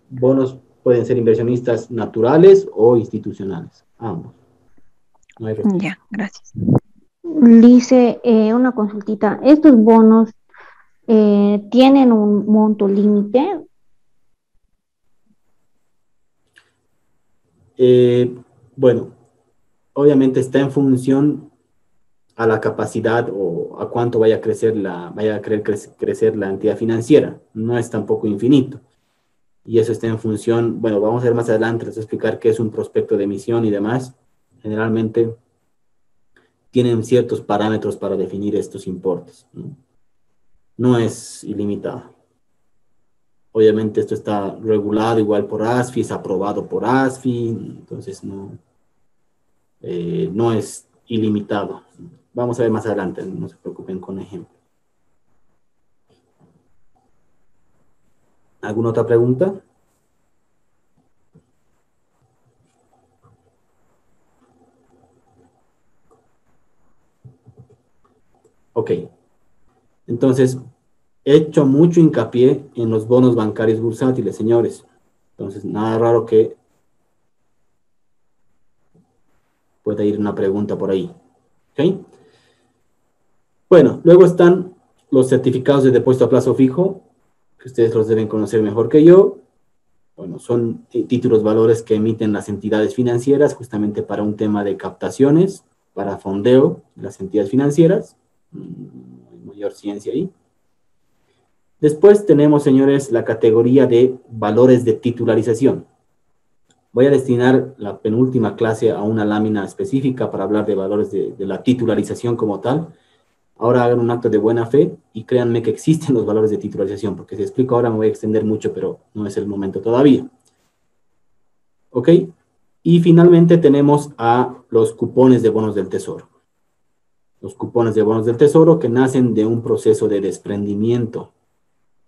Bonos pueden ser inversionistas naturales o institucionales, ambos. No hay respuesta. Ya, gracias. Lice, una consultita. ¿Estos bonos tienen un monto límite? Bueno, obviamente está en función a la capacidad o a cuánto vaya a crecer crecer la entidad financiera. No es tampoco infinito. Y eso está en función, bueno, vamos a ver más adelante, les voy a explicar qué es un prospecto de emisión y demás. Generalmente tienen ciertos parámetros para definir estos importes, ¿no? No es ilimitado. Obviamente esto está regulado igual por ASFI, es aprobado por ASFI, entonces no es ilimitado. Vamos a ver más adelante, no se preocupen con ejemplo. ¿Alguna otra pregunta? Ok. Entonces, he hecho mucho hincapié en los bonos bancarios bursátiles, señores. Entonces, nada raro que pueda ir una pregunta por ahí. ¿Ok? Bueno, luego están los certificados de depósito a plazo fijo, que ustedes los deben conocer mejor que yo. Bueno, son títulos valores que emiten las entidades financieras justamente para un tema de captaciones, para fondeo de las entidades financieras. Hay mayor ciencia ahí. Después tenemos, señores, la categoría de valores de titularización. Voy a destinar la penúltima clase a una lámina específica para hablar de valores de la titularización como tal. Ahora hagan un acto de buena fe y créanme que existen los valores de titularización, porque si explico ahora me voy a extender mucho, pero no es el momento todavía. ¿Ok? Y finalmente tenemos a los cupones de bonos del tesoro. Los cupones de bonos del tesoro que nacen de un proceso de desprendimiento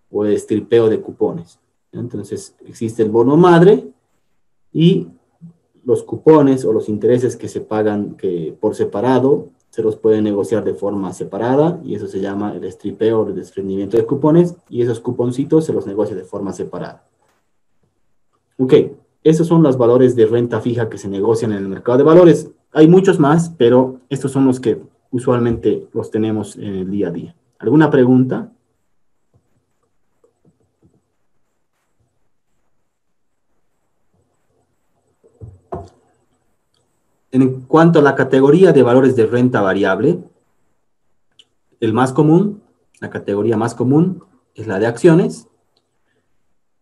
o de estripeo de cupones. Entonces existe el bono madre y los cupones o los intereses que se pagan por separado se los puede negociar de forma separada y eso se llama el estripeo o el desprendimiento de cupones y esos cuponcitos se los negocia de forma separada. Ok, esos son los valores de renta fija que se negocian en el mercado de valores. Hay muchos más, pero estos son los que usualmente los tenemos en el día a día. ¿Alguna pregunta? En cuanto a la categoría de valores de renta variable, el más común, la categoría más común es la de acciones.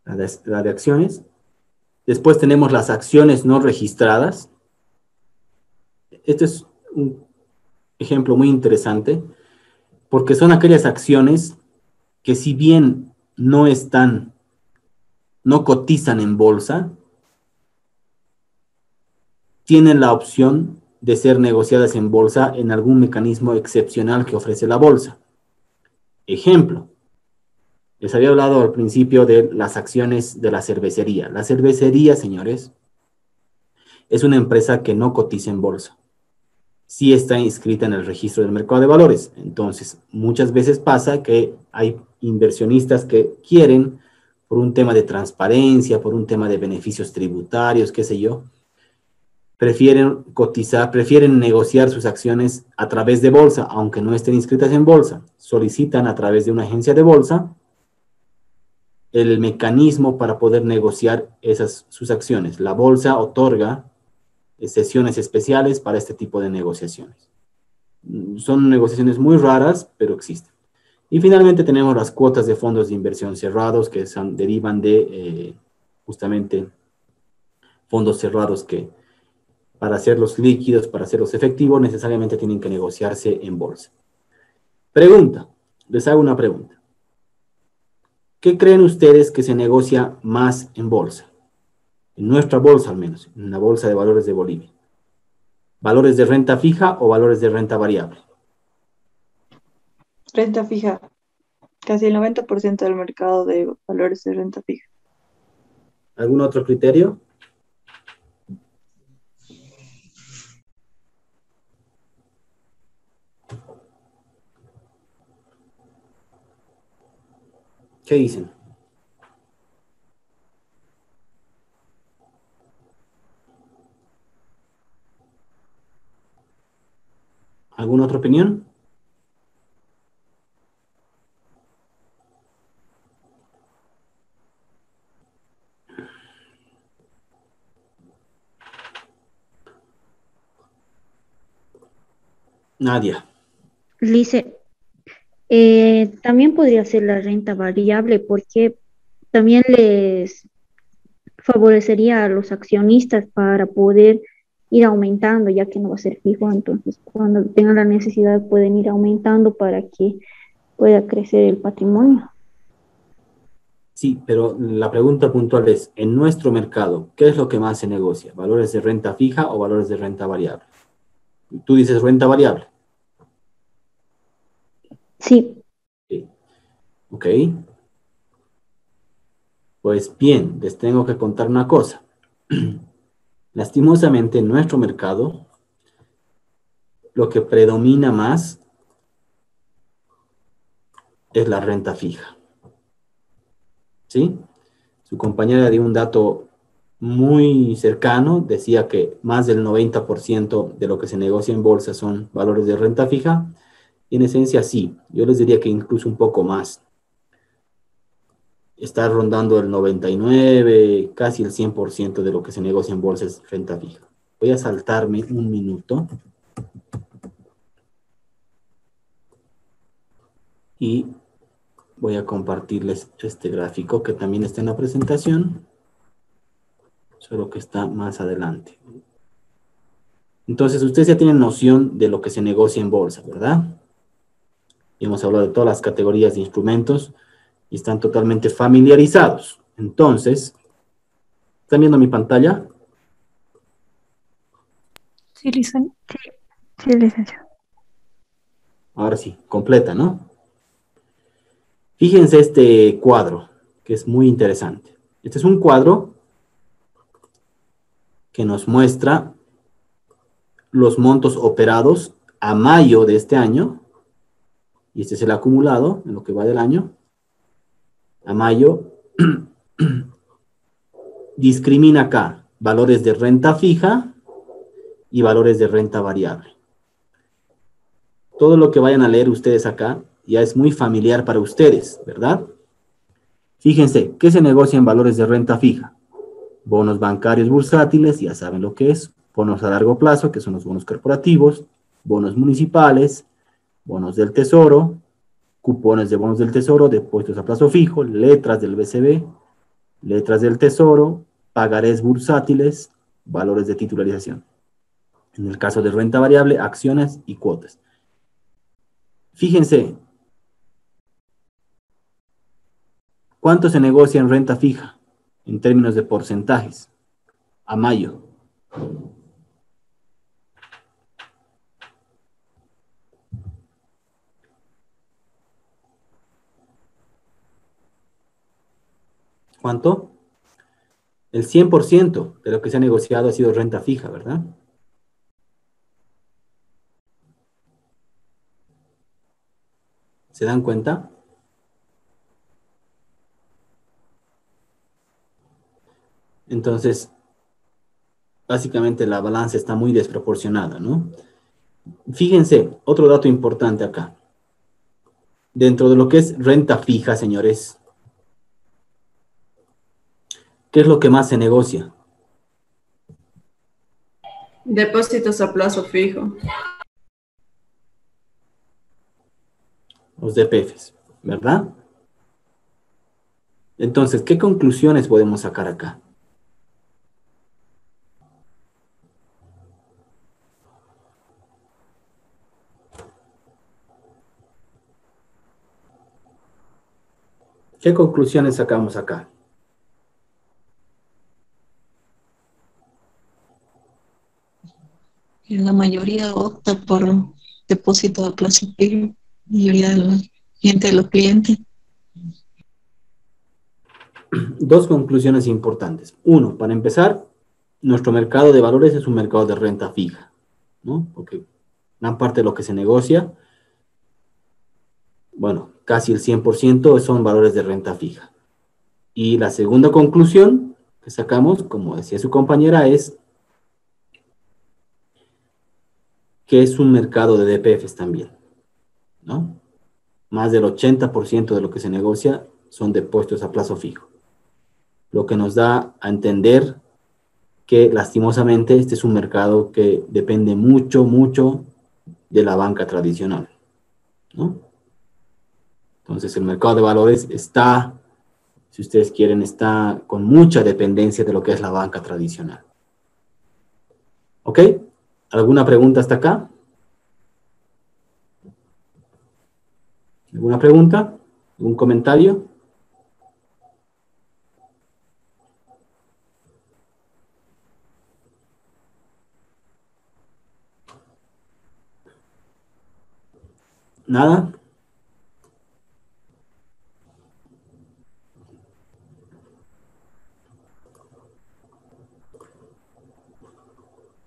La de acciones. Después tenemos las acciones no registradas. Este es un ejemplo muy interesante porque son aquellas acciones que si bien no cotizan en bolsa, tienen la opción de ser negociadas en bolsa en algún mecanismo excepcional que ofrece la bolsa. Ejemplo, les había hablado al principio de las acciones de la cervecería. La cervecería, señores, es una empresa que no cotiza en bolsa. Sí está inscrita en el registro del mercado de valores. Entonces, muchas veces pasa que hay inversionistas que quieren, por un tema de transparencia, por un tema de beneficios tributarios, qué sé yo, prefieren cotizar, prefieren negociar sus acciones a través de bolsa, aunque no estén inscritas en bolsa. Solicitan a través de una agencia de bolsa el mecanismo para poder negociar sus acciones. La bolsa otorga sesiones especiales para este tipo de negociaciones. Son negociaciones muy raras, pero existen. Y finalmente tenemos las cuotas de fondos de inversión cerrados que derivan de justamente fondos cerrados que para hacerlos líquidos, para hacerlos efectivos, necesariamente tienen que negociarse en bolsa. Pregunta, les hago una pregunta. ¿Qué creen ustedes que se negocia más en bolsa? En nuestra bolsa al menos, en la Bolsa de Valores de Bolivia. ¿Valores de renta fija o valores de renta variable? Renta fija. Casi el 90% del mercado de valores de renta fija. ¿Algún otro criterio? ¿Qué dicen? ¿Alguna otra opinión? Nadia. Lice, también podría ser la renta variable porque también les favorecería a los accionistas para poder ir aumentando, ya que no va a ser fijo. Entonces, cuando tengan la necesidad, pueden ir aumentando para que pueda crecer el patrimonio. Sí, pero la pregunta puntual es, en nuestro mercado, ¿qué es lo que más se negocia? ¿Valores de renta fija o valores de renta variable? Tú dices renta variable. Sí. Sí. Ok. Pues bien, les tengo que contar una cosa. Lastimosamente, en nuestro mercado, lo que predomina más es la renta fija. ¿Sí? Su compañera dio un dato muy cercano, decía que más del 90% de lo que se negocia en bolsa son valores de renta fija. Y en esencia, sí. Yo les diría que incluso un poco más. Está rondando el 99, casi el 100% de lo que se negocia en bolsa es renta fija. Voy a saltarme un minuto. Y voy a compartirles este gráfico que también está en la presentación, solo que está más adelante. Entonces, ustedes ya tienen noción de lo que se negocia en bolsa, ¿verdad? Y hemos hablado de todas las categorías de instrumentos y están totalmente familiarizados. Entonces, ¿están viendo mi pantalla? Sí, licenciado. Sí, licenciado. Ahora sí, completa, ¿no? Fíjense este cuadro, que es muy interesante. Este es un cuadro que nos muestra los montos operados a mayo de este año, y este es el acumulado en lo que va del año, a mayo discrimina acá valores de renta fija y valores de renta variable. Todo lo que vayan a leer ustedes acá ya es muy familiar para ustedes, ¿verdad? Fíjense, ¿qué se negocia en valores de renta fija? Bonos bancarios bursátiles, ya saben lo que es. Bonos a largo plazo, que son los bonos corporativos. Bonos municipales, bonos del tesoro, cupones de bonos del tesoro, depósitos a plazo fijo, letras del BCB, letras del tesoro, pagarés bursátiles, valores de titularización. En el caso de renta variable, acciones y cuotas. Fíjense, ¿cuánto se negocia en renta fija en términos de porcentajes a mayo? ¿Cuánto? El 100% de lo que se ha negociado ha sido renta fija, ¿verdad? ¿Se dan cuenta? Entonces, básicamente la balanza está muy desproporcionada, ¿no? Fíjense, otro dato importante acá. Dentro de lo que es renta fija, señores, ¿qué es lo que más se negocia? Depósitos a plazo fijo. Los DPFs, ¿verdad? Entonces, ¿qué conclusiones podemos sacar acá? ¿Qué conclusiones sacamos acá? La mayoría opta por depósito a plazo fijo, la mayoría de la gente, de los clientes. Dos conclusiones importantes. Uno, para empezar, nuestro mercado de valores es un mercado de renta fija, ¿no? Porque gran parte de lo que se negocia, bueno, casi el 100% son valores de renta fija. Y la segunda conclusión que sacamos, como decía su compañera, es que es un mercado de DPFs también, ¿no? Más del 80% de lo que se negocia son depósitos a plazo fijo. Lo que nos da a entender que lastimosamente este es un mercado que depende mucho, mucho de la banca tradicional, ¿no? Entonces el mercado de valores está, si ustedes quieren, está con mucha dependencia de lo que es la banca tradicional. ¿Ok? ¿Alguna pregunta hasta acá? ¿Alguna pregunta? ¿Algún comentario? ¿Nada?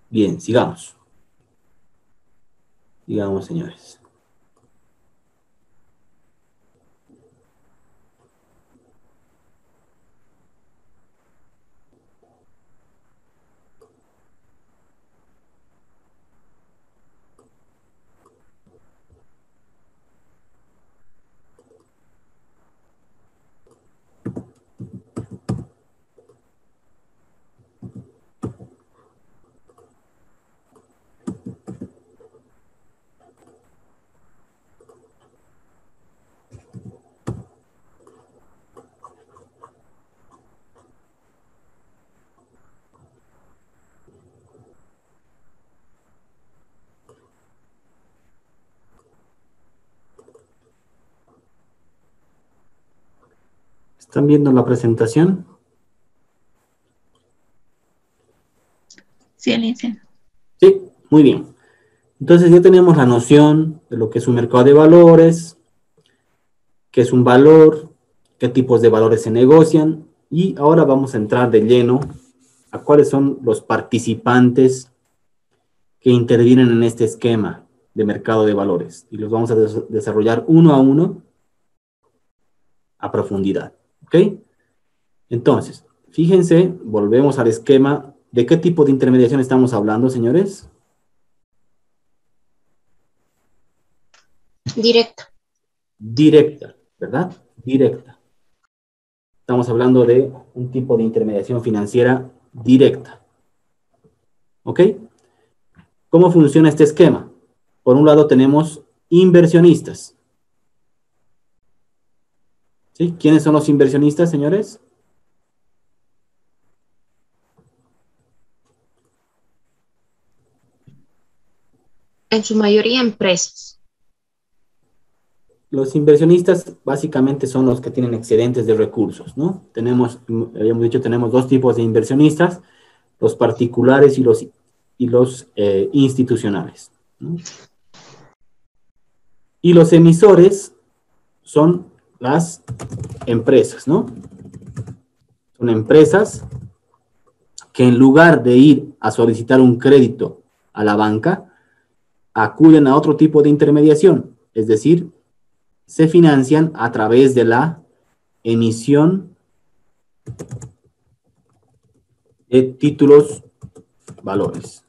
Bien, sigamos. Sigamos, señores. ¿Están viendo la presentación? Sí, Alicia. Sí, muy bien. Entonces ya tenemos la noción de lo que es un mercado de valores, qué es un valor, qué tipos de valores se negocian, y ahora vamos a entrar de lleno a cuáles son los participantes que intervienen en este esquema de mercado de valores. Y los vamos a desarrollar uno a uno a profundidad. ¿Ok? Entonces, Fíjense, volvemos al esquema. ¿De qué tipo de intermediación estamos hablando, señores? Directa. Directa, ¿verdad? Directa. Estamos hablando de un tipo de intermediación financiera directa. ¿Ok? ¿Cómo funciona este esquema? Por un lado tenemos inversionistas. ¿Sí? ¿Quiénes son los inversionistas, señores? En su mayoría empresas. Los inversionistas básicamente son los que tienen excedentes de recursos, ¿no? Habíamos dicho, tenemos dos tipos de inversionistas, los particulares y los institucionales, ¿no? Y los emisores son las empresas, ¿no? Son empresas que en lugar de ir a solicitar un crédito a la banca, acuden a otro tipo de intermediación, es decir, se financian a través de la emisión de títulos valores.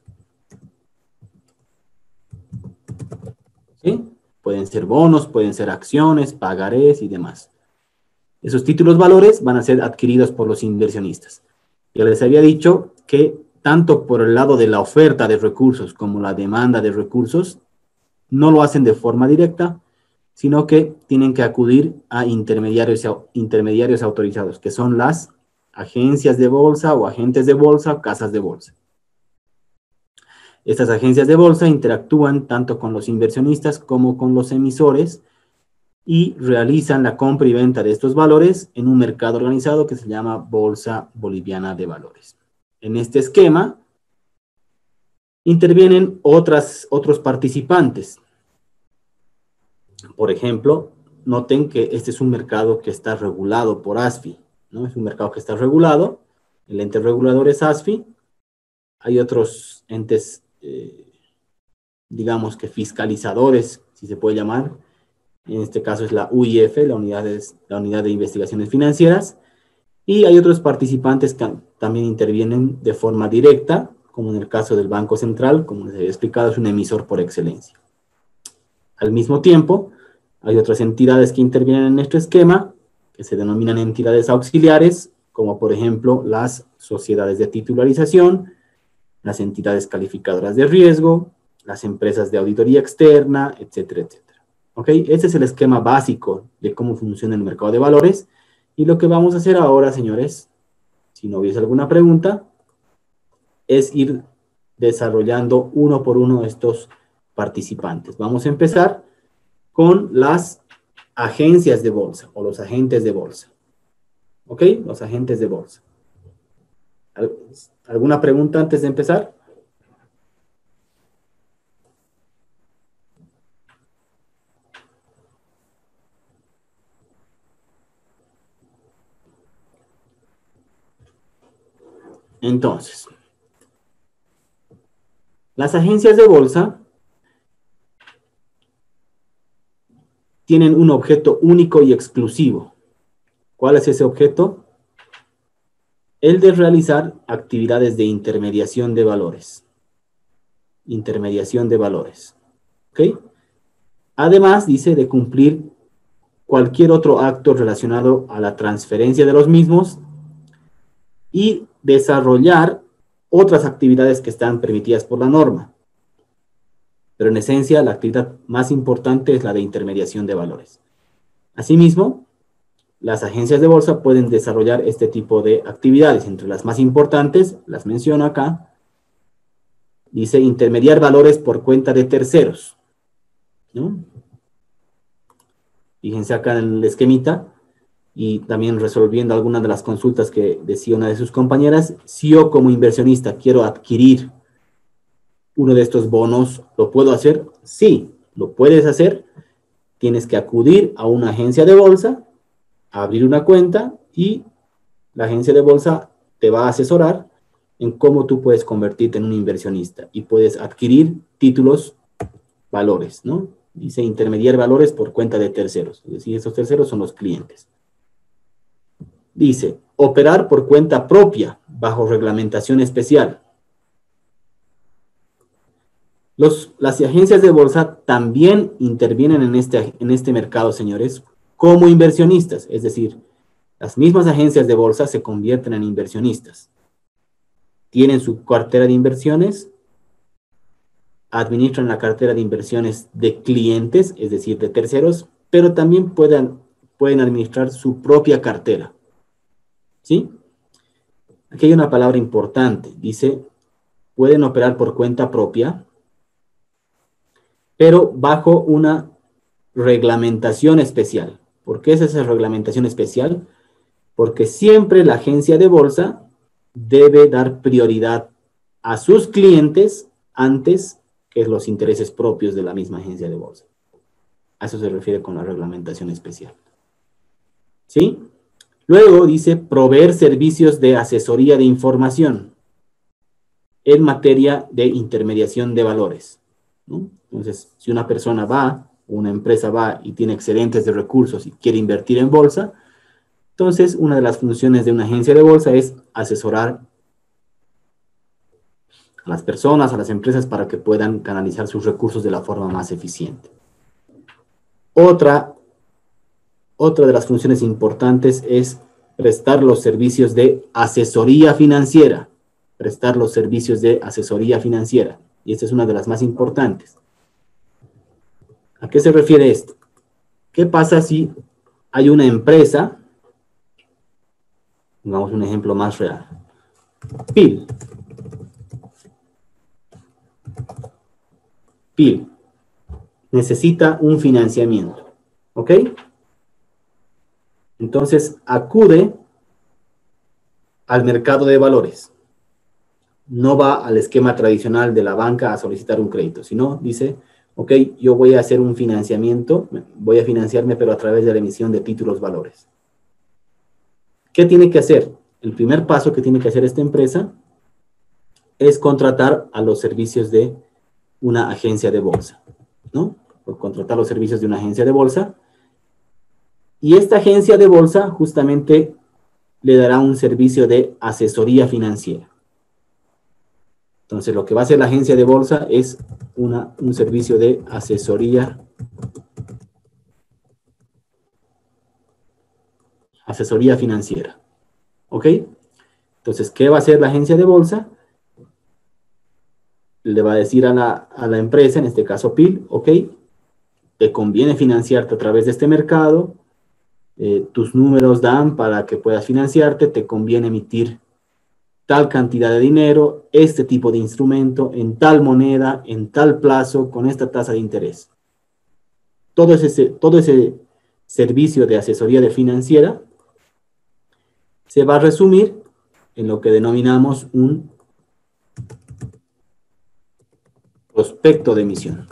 ¿Sí? Pueden ser bonos, pueden ser acciones, pagarés y demás. Esos títulos valores van a ser adquiridos por los inversionistas. Ya les había dicho que tanto por el lado de la oferta de recursos como la demanda de recursos, no lo hacen de forma directa, sino que tienen que acudir a intermediarios autorizados, que son las agencias de bolsa o agentes de bolsa o casas de bolsa. Estas agencias de bolsa interactúan tanto con los inversionistas como con los emisores y realizan la compra y venta de estos valores en un mercado organizado que se llama Bolsa Boliviana de Valores. En este esquema intervienen otros participantes. Por ejemplo, noten que este es un mercado que está regulado por ASFI, ¿no? Es un mercado que está regulado, el ente regulador es ASFI, hay otros entes, digamos que fiscalizadores, si se puede llamar, en este caso es la UIF, la Unidad de Investigaciones Financieras, y hay otros participantes que también intervienen de forma directa, como en el caso del Banco Central, como les había explicado, es un emisor por excelencia. Al mismo tiempo, hay otras entidades que intervienen en este esquema, que se denominan entidades auxiliares, como por ejemplo las sociedades de titularización, las entidades calificadoras de riesgo, las empresas de auditoría externa, etcétera, etcétera. ¿Ok? Ese es el esquema básico de cómo funciona el mercado de valores. Y lo que vamos a hacer ahora, señores, si no hubiese alguna pregunta, es ir desarrollando uno por uno estos participantes. Vamos a empezar con las agencias de bolsa o los agentes de bolsa. ¿Ok? Los agentes de bolsa. ¿Alguna pregunta antes de empezar? Entonces, las agencias de bolsa tienen un objeto único y exclusivo. ¿Cuál es ese objeto? El de realizar actividades de intermediación de valores. Intermediación de valores. ¿Ok? Además, dice de cumplir cualquier otro acto relacionado a la transferencia de los mismos y desarrollar otras actividades que están permitidas por la norma. Pero en esencia, la actividad más importante es la de intermediación de valores. Asimismo, las agencias de bolsa pueden desarrollar este tipo de actividades. Entre las más importantes, las menciono acá, dice intermediar valores por cuenta de terceros, ¿no? Fíjense acá en el esquemita, y también resolviendo algunas de las consultas que decía una de sus compañeras, si yo como inversionista quiero adquirir uno de estos bonos, ¿lo puedo hacer? Sí, lo puedes hacer. Tienes que acudir a una agencia de bolsa, abrir una cuenta y la agencia de bolsa te va a asesorar en cómo tú puedes convertirte en un inversionista y puedes adquirir títulos valores, ¿no? Dice intermediar valores por cuenta de terceros, es decir, esos terceros son los clientes. Dice, operar por cuenta propia bajo reglamentación especial. Las agencias de bolsa también intervienen en este mercado, señores, como inversionistas. Es decir, las mismas agencias de bolsa se convierten en inversionistas. Tienen su cartera de inversiones, administran la cartera de inversiones de clientes, es decir, de terceros, pero también pueden administrar su propia cartera. ¿Sí? Aquí hay una palabra importante. Dice, pueden operar por cuenta propia, pero bajo una reglamentación especial. ¿Por qué es esa reglamentación especial? Porque siempre la agencia de bolsa debe dar prioridad a sus clientes antes que los intereses propios de la misma agencia de bolsa. A eso se refiere con la reglamentación especial. ¿Sí? Luego dice proveer servicios de asesoría de información en materia de intermediación de valores, ¿no? Entonces, si una persona va, una empresa va y tiene excedentes de recursos y quiere invertir en bolsa, entonces una de las funciones de una agencia de bolsa es asesorar a las personas, a las empresas para que puedan canalizar sus recursos de la forma más eficiente. Otra de las funciones importantes es prestar los servicios de asesoría financiera. Prestar los servicios de asesoría financiera. Y esta es una de las más importantes. ¿A qué se refiere esto? ¿Qué pasa si hay una empresa? Pongamos un ejemplo más real. PIL. PIL. Necesita un financiamiento. ¿Ok? Entonces acude al mercado de valores. No va al esquema tradicional de la banca a solicitar un crédito, sino dice, ok, yo voy a hacer un financiamiento, voy a financiarme pero a través de la emisión de títulos valores. ¿Qué tiene que hacer? El primer paso que tiene que hacer esta empresa es contratar a los servicios de una agencia de bolsa, ¿no? Por contratar los servicios de una agencia de bolsa. Y esta agencia de bolsa justamente le dará un servicio de asesoría financiera. Entonces, lo que va a hacer la agencia de bolsa es un servicio de asesoría financiera. ¿Ok? Entonces, ¿qué va a hacer la agencia de bolsa? Le va a decir a la empresa, en este caso PIL, ok, te conviene financiarte a través de este mercado, tus números dan para que puedas financiarte, te conviene emitir tal cantidad de dinero, este tipo de instrumento, en tal moneda, en tal plazo, con esta tasa de interés. Todo ese servicio de asesoría financiera se va a resumir en lo que denominamos un prospecto de emisión.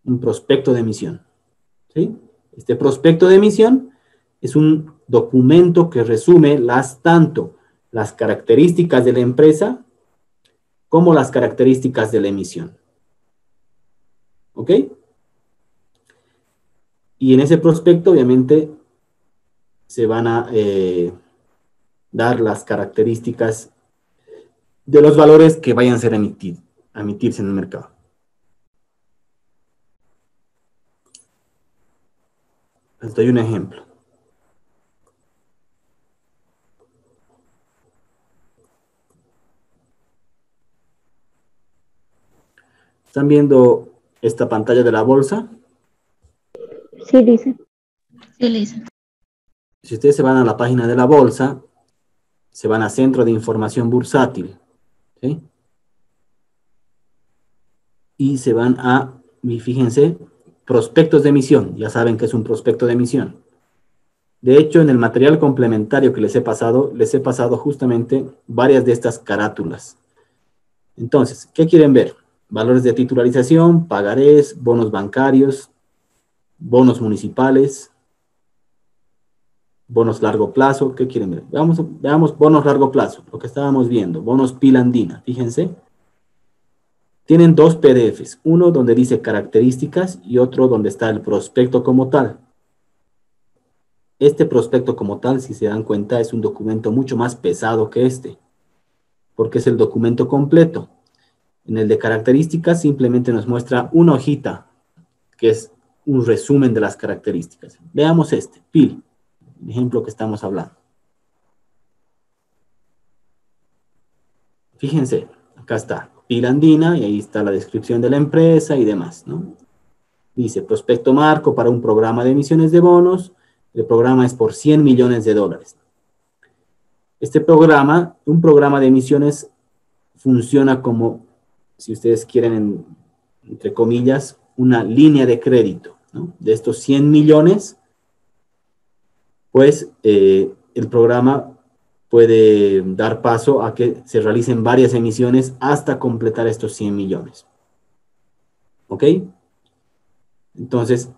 Un prospecto de emisión. ¿Sí? Este prospecto de emisión es un documento que resume tanto las características de la empresa como las características de la emisión. ¿Ok? Y en ese prospecto, obviamente, se van a dar las características de los valores que vayan a ser emitirse en el mercado. Les doy un ejemplo. ¿Están viendo esta pantalla de la bolsa? Sí, dice. Sí, Lisa. Si ustedes se van a la página de la bolsa, se van a Centro de Información Bursátil, ¿sí? Y se van fíjense, prospectos de emisión. Ya saben que es un prospecto de emisión. De hecho, en el material complementario que les he pasado justamente varias de estas carátulas. Entonces, ¿qué quieren ver? Valores de titularización, pagarés, bonos bancarios, bonos municipales, bonos largo plazo. ¿Qué quieren ver? Veamos bonos largo plazo, lo que estábamos viendo, bonos PIL Andina, fíjense. Tienen dos PDFs, uno donde dice características y otro donde está el prospecto como tal. Este prospecto como tal, si se dan cuenta, es un documento mucho más pesado que este, porque es el documento completo. En el de características simplemente nos muestra una hojita, que es un resumen de las características. Veamos este, PIL, el ejemplo que estamos hablando. Fíjense, acá está PIL andina y ahí está la descripción de la empresa y demás, ¿no? Dice, prospecto marco para un programa de emisiones de bonos. El programa es por $100 millones. Este programa, un programa de emisiones, funciona como, si ustedes quieren, entre comillas, una línea de crédito, ¿no? De estos 100 millones, pues el programa puede dar paso a que se realicen varias emisiones hasta completar estos 100 millones. ¿Ok? Entonces,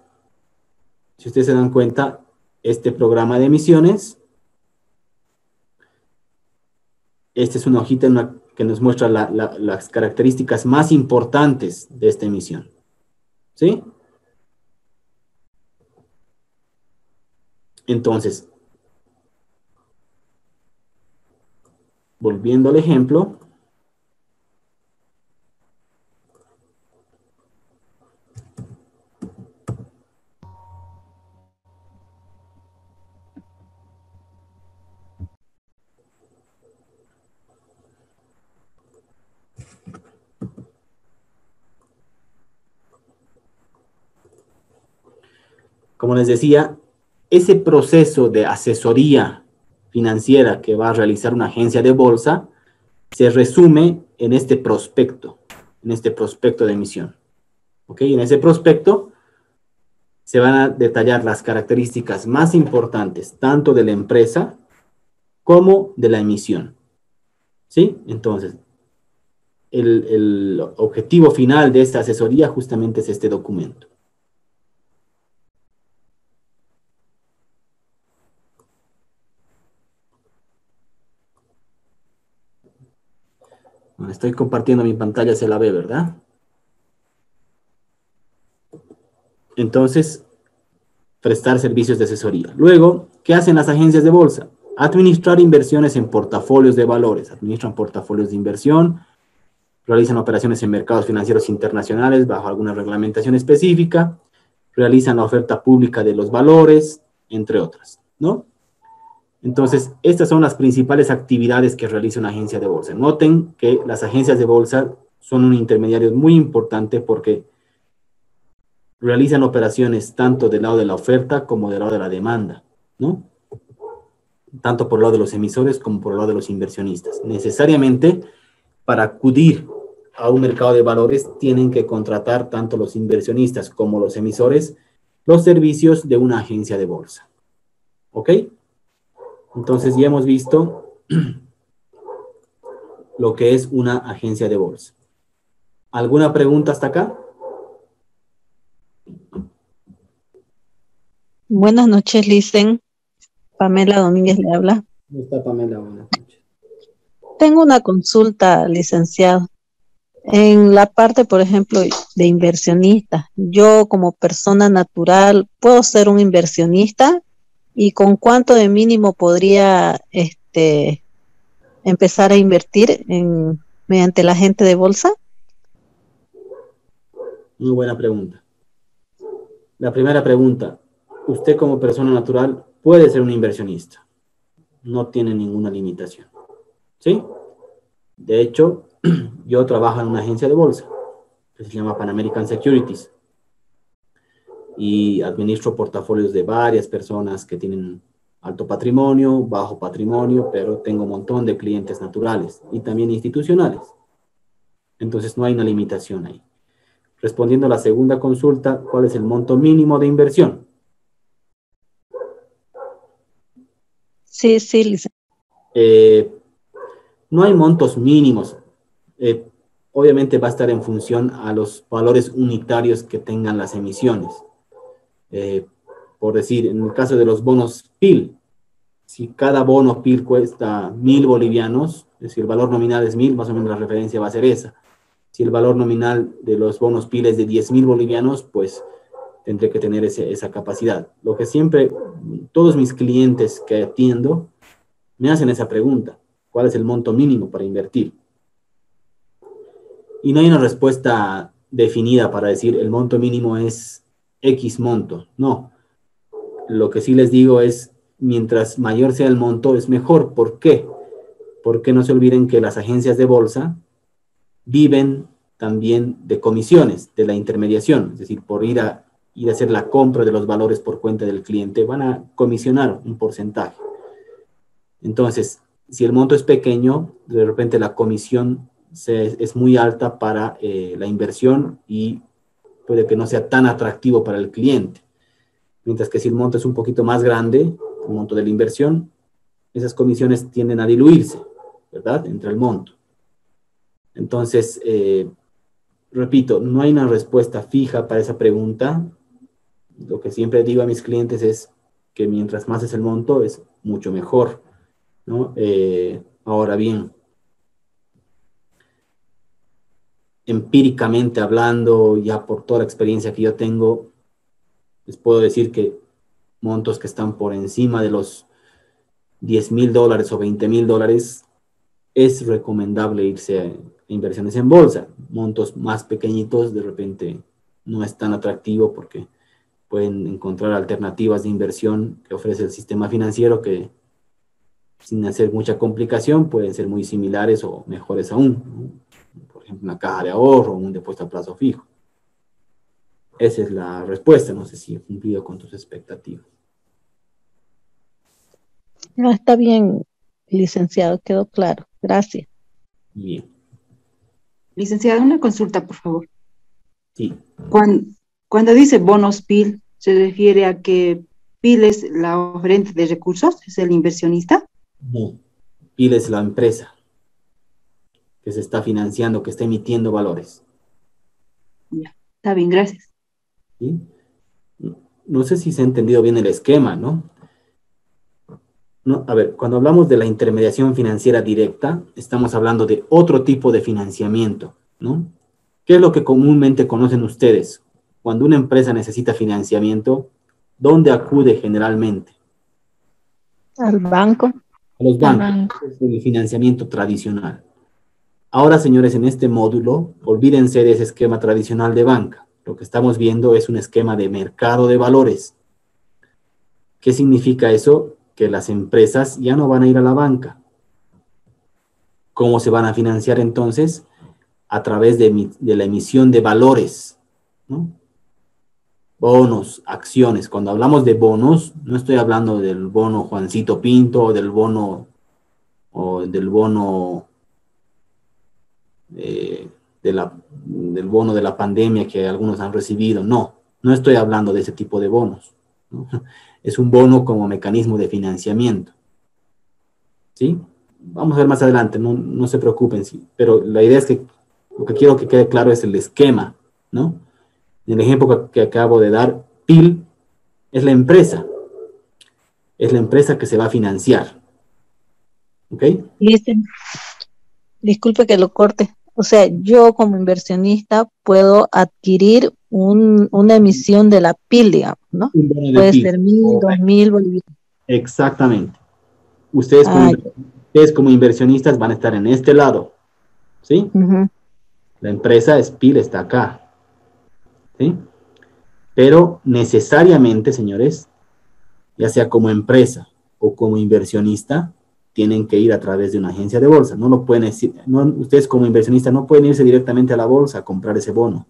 si ustedes se dan cuenta, este programa de emisiones, esta es una hojita que nos muestra las características más importantes de esta emisión. ¿Sí? Entonces, volviendo al ejemplo, como les decía, ese proceso de asesoría financiera que va a realizar una agencia de bolsa se resume en este prospecto de emisión. ¿Ok? En ese prospecto se van a detallar las características más importantes, tanto de la empresa como de la emisión. ¿Sí? Entonces, el objetivo final de esta asesoría justamente es este documento. Estoy compartiendo mi pantalla, se la ve, ¿verdad? Entonces, prestar servicios de asesoría. Luego, ¿qué hacen las agencias de bolsa? Administrar inversiones en portafolios de valores. Administran portafolios de inversión, realizan operaciones en mercados financieros internacionales bajo alguna reglamentación específica, realizan la oferta pública de los valores, entre otras, ¿no? Entonces, estas son las principales actividades que realiza una agencia de bolsa. Noten que las agencias de bolsa son un intermediario muy importante porque realizan operaciones tanto del lado de la oferta como del lado de la demanda, ¿no? Tanto por el lado de los emisores como por el lado de los inversionistas. Necesariamente, para acudir a un mercado de valores, tienen que contratar tanto los inversionistas como los emisores los servicios de una agencia de bolsa. ¿Ok? Entonces ya hemos visto lo que es una agencia de bolsa. ¿Alguna pregunta hasta acá? Buenas noches, Licen. Pamela Domínguez le habla. ¿Cómo está Pamela? Buenas noches. Tengo una consulta, licenciado. En la parte, por ejemplo, de inversionista, yo como persona natural, ¿puedo ser un inversionista? ¿Y con cuánto de mínimo podría empezar a invertir mediante la agente de bolsa? Muy buena pregunta. La primera pregunta, usted como persona natural puede ser un inversionista. No tiene ninguna limitación. ¿Sí? De hecho, yo trabajo en una agencia de bolsa que se llama Pan American Securities y administro portafolios de varias personas que tienen alto patrimonio, bajo patrimonio, pero tengo un montón de clientes naturales y también institucionales. Entonces no hay una limitación ahí. Respondiendo a la segunda consulta, ¿cuál es el monto mínimo de inversión? Sí, licenciado. No hay montos mínimos. Obviamente va a estar en función a los valores unitarios que tengan las emisiones. Por decir, en el caso de los bonos PIL, si cada bono PIL cuesta 1.000 bolivianos, es decir, el valor nominal es 1.000, más o menos la referencia va a ser esa. Si el valor nominal de los bonos PIL es de 10.000 bolivianos, pues tendré que tener esa capacidad. Lo que siempre, todos mis clientes que atiendo me hacen esa pregunta: ¿cuál es el monto mínimo para invertir? Y no hay una respuesta definida para decir el monto mínimo es X monto. No. Lo que sí les digo es, mientras mayor sea el monto, es mejor. ¿Por qué? Porque no se olviden que las agencias de bolsa viven también de comisiones, de la intermediación. Es decir, por ir a hacer la compra de los valores por cuenta del cliente, van a comisionar un porcentaje. Entonces, si el monto es pequeño, de repente la comisión es muy alta para la inversión y puede que no sea tan atractivo para el cliente. Mientras que si el monto es un poquito más grande, el monto de la inversión, esas comisiones tienden a diluirse, ¿verdad?, entre el monto. Entonces, repito, no hay una respuesta fija para esa pregunta. Lo que siempre digo a mis clientes es que mientras más es el monto, es mucho mejor, ¿no? Ahora bien, empíricamente hablando, ya por toda la experiencia que yo tengo, les puedo decir que montos que están por encima de los $10,000 o $20,000, es recomendable irse a inversiones en bolsa. Montos más pequeñitos de repente no es tan atractivo porque pueden encontrar alternativas de inversión que ofrece el sistema financiero que, sin hacer mucha complicación, pueden ser muy similares o mejores aún, ¿no? Por ejemplo, una caja de ahorro o un depósito a plazo fijo. Esa es la respuesta. No sé si he cumplido con tus expectativas. No, está bien, licenciado, quedó claro. Gracias. Bien. Licenciada, una consulta, por favor. Sí. Cuando dice bonos PIL, ¿se refiere a que PIL es la oferente de recursos? ¿Es el inversionista? No. PIL es la empresa que se está financiando, que está emitiendo valores. Ya, está bien, gracias. ¿Sí? No sé si se ha entendido bien el esquema, ¿no? No, a ver, cuando hablamos de la intermediación financiera directa, estamos hablando de otro tipo de financiamiento, ¿no? ¿Qué es lo que comúnmente conocen ustedes? Cuando una empresa necesita financiamiento, ¿dónde acude generalmente? Al banco. A los bancos. Es el financiamiento tradicional. Ahora, señores, en este módulo, olvídense de ese esquema tradicional de banca. Lo que estamos viendo es un esquema de mercado de valores. ¿Qué significa eso? Que las empresas ya no van a ir a la banca. ¿Cómo se van a financiar entonces? A través de la emisión de valores, ¿no? Bonos, acciones. Cuando hablamos de bonos, no estoy hablando del bono Juancito Pinto o del bono del bono de la pandemia que algunos han recibido. No estoy hablando de ese tipo de bonos, ¿no? Es un bono como mecanismo de financiamiento. ¿Sí? Vamos a ver más adelante, no se preocupen, sí, pero la idea es que lo que quiero que quede claro es el esquema, ¿no? En el ejemplo que acabo de dar, PIL es la empresa que se va a financiar. ¿Ok? Disculpe que lo corte. O sea, yo como inversionista puedo adquirir una emisión de la PIL, digamos, ¿no? Puede ser 1,000, 2,000 bolivianos. Exactamente. Ustedes como inversionistas van a estar en este lado, ¿sí? La empresa PIL está acá, ¿sí? Pero necesariamente, señores, ya sea como empresa o como inversionista, tienen que ir a través de una agencia de bolsa. No lo pueden decir, ustedes como inversionistas no pueden irse directamente a la bolsa a comprar ese bono.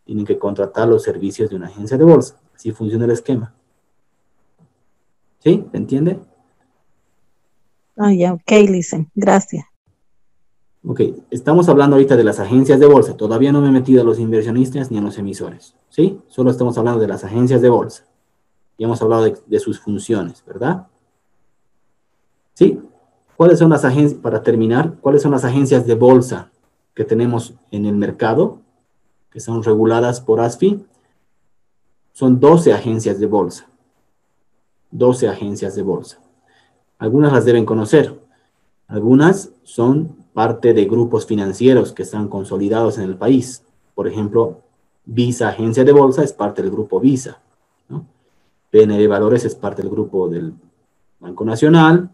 Tienen que contratar los servicios de una agencia de bolsa. Así funciona el esquema. ¿Sí? ¿Se entiende? Ya, ok, Licen, gracias. Ok, estamos hablando ahorita de las agencias de bolsa. Todavía no me he metido a los inversionistas ni a los emisores, ¿sí? Solo estamos hablando de las agencias de bolsa. Y hemos hablado de sus funciones, ¿verdad? ¿Sí? ¿Cuáles son las agencias, para terminar, cuáles son las agencias de bolsa que tenemos en el mercado, que son reguladas por ASFI? Son 12 agencias de bolsa. 12 agencias de bolsa. Algunas las deben conocer. Algunas son parte de grupos financieros que están consolidados en el país. Por ejemplo, Visa Agencia de Bolsa es parte del grupo Visa, ¿no? PNB Valores es parte del grupo del Banco Nacional,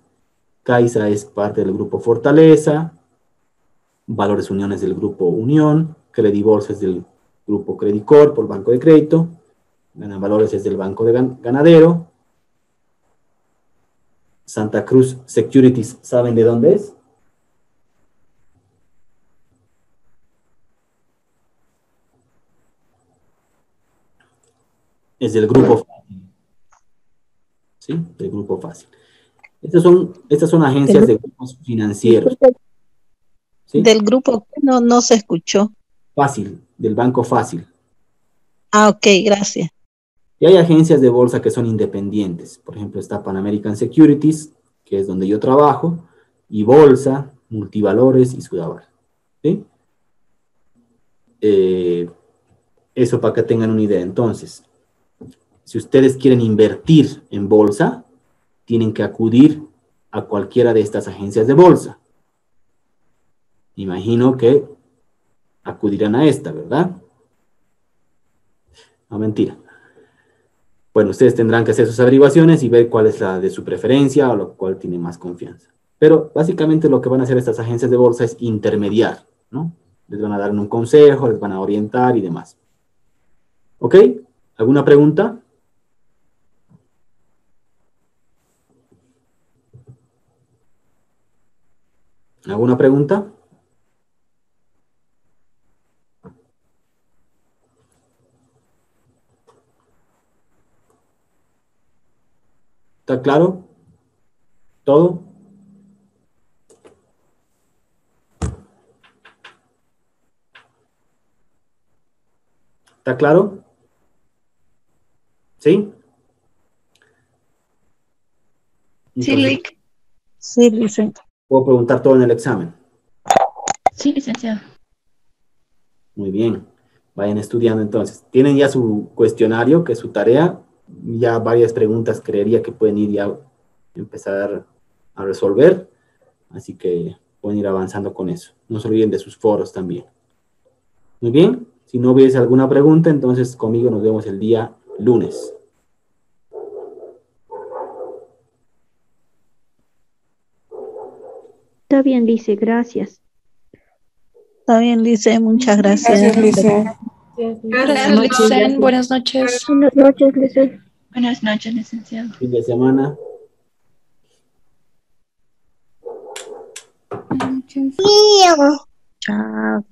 Caixa es parte del grupo Fortaleza, Valores Uniones del grupo Unión, Credibolsa es del grupo Credicor por Banco de Crédito, Valores es del Banco de Ganadero, Santa Cruz Securities, ¿saben de dónde es? Es del grupo Fácil. ¿Sí? Del grupo Fácil. Estas son agencias de grupos financieros. ¿Sí? Del grupo no se escuchó. Fácil, del Banco Fácil. Ah, ok, gracias. Y hay agencias de bolsa que son independientes. Por ejemplo, está Pan American Securities, que es donde yo trabajo, y Bolsa, Multivalores y Sudaval. ¿Sí? Eso para que tengan una idea. Entonces, si ustedes quieren invertir en bolsa, tienen que acudir a cualquiera de estas agencias de bolsa. Imagino que acudirán a esta, ¿verdad? No, mentira. Bueno, ustedes tendrán que hacer sus averiguaciones y ver cuál es la de su preferencia o la cual tiene más confianza. Pero básicamente lo que van a hacer estas agencias de bolsa es intermediar, ¿no? Les van a dar un consejo, les van a orientar y demás. ¿Ok? ¿Alguna pregunta? ¿Alguna pregunta? ¿Está claro? ¿Todo? ¿Está claro? ¿Sí? Sí, Lick. Sí, licenciado. ¿Puedo preguntar todo en el examen? Sí, licenciado. Muy bien. Vayan estudiando entonces. Tienen ya su cuestionario, que es su tarea. Ya varias preguntas creería que pueden ir ya empezar a resolver. Así que pueden ir avanzando con eso. No se olviden de sus foros también. Muy bien. Si no hubiese alguna pregunta, entonces conmigo nos vemos el día lunes. Está bien, Lice, gracias. Está bien, Lice, muchas gracias. Gracias, Lice. Gracias, Licen. Buenas noches. Buenas noches, Lice. Buenas noches, licenciado. Fin de semana. Buenas noches. Chao.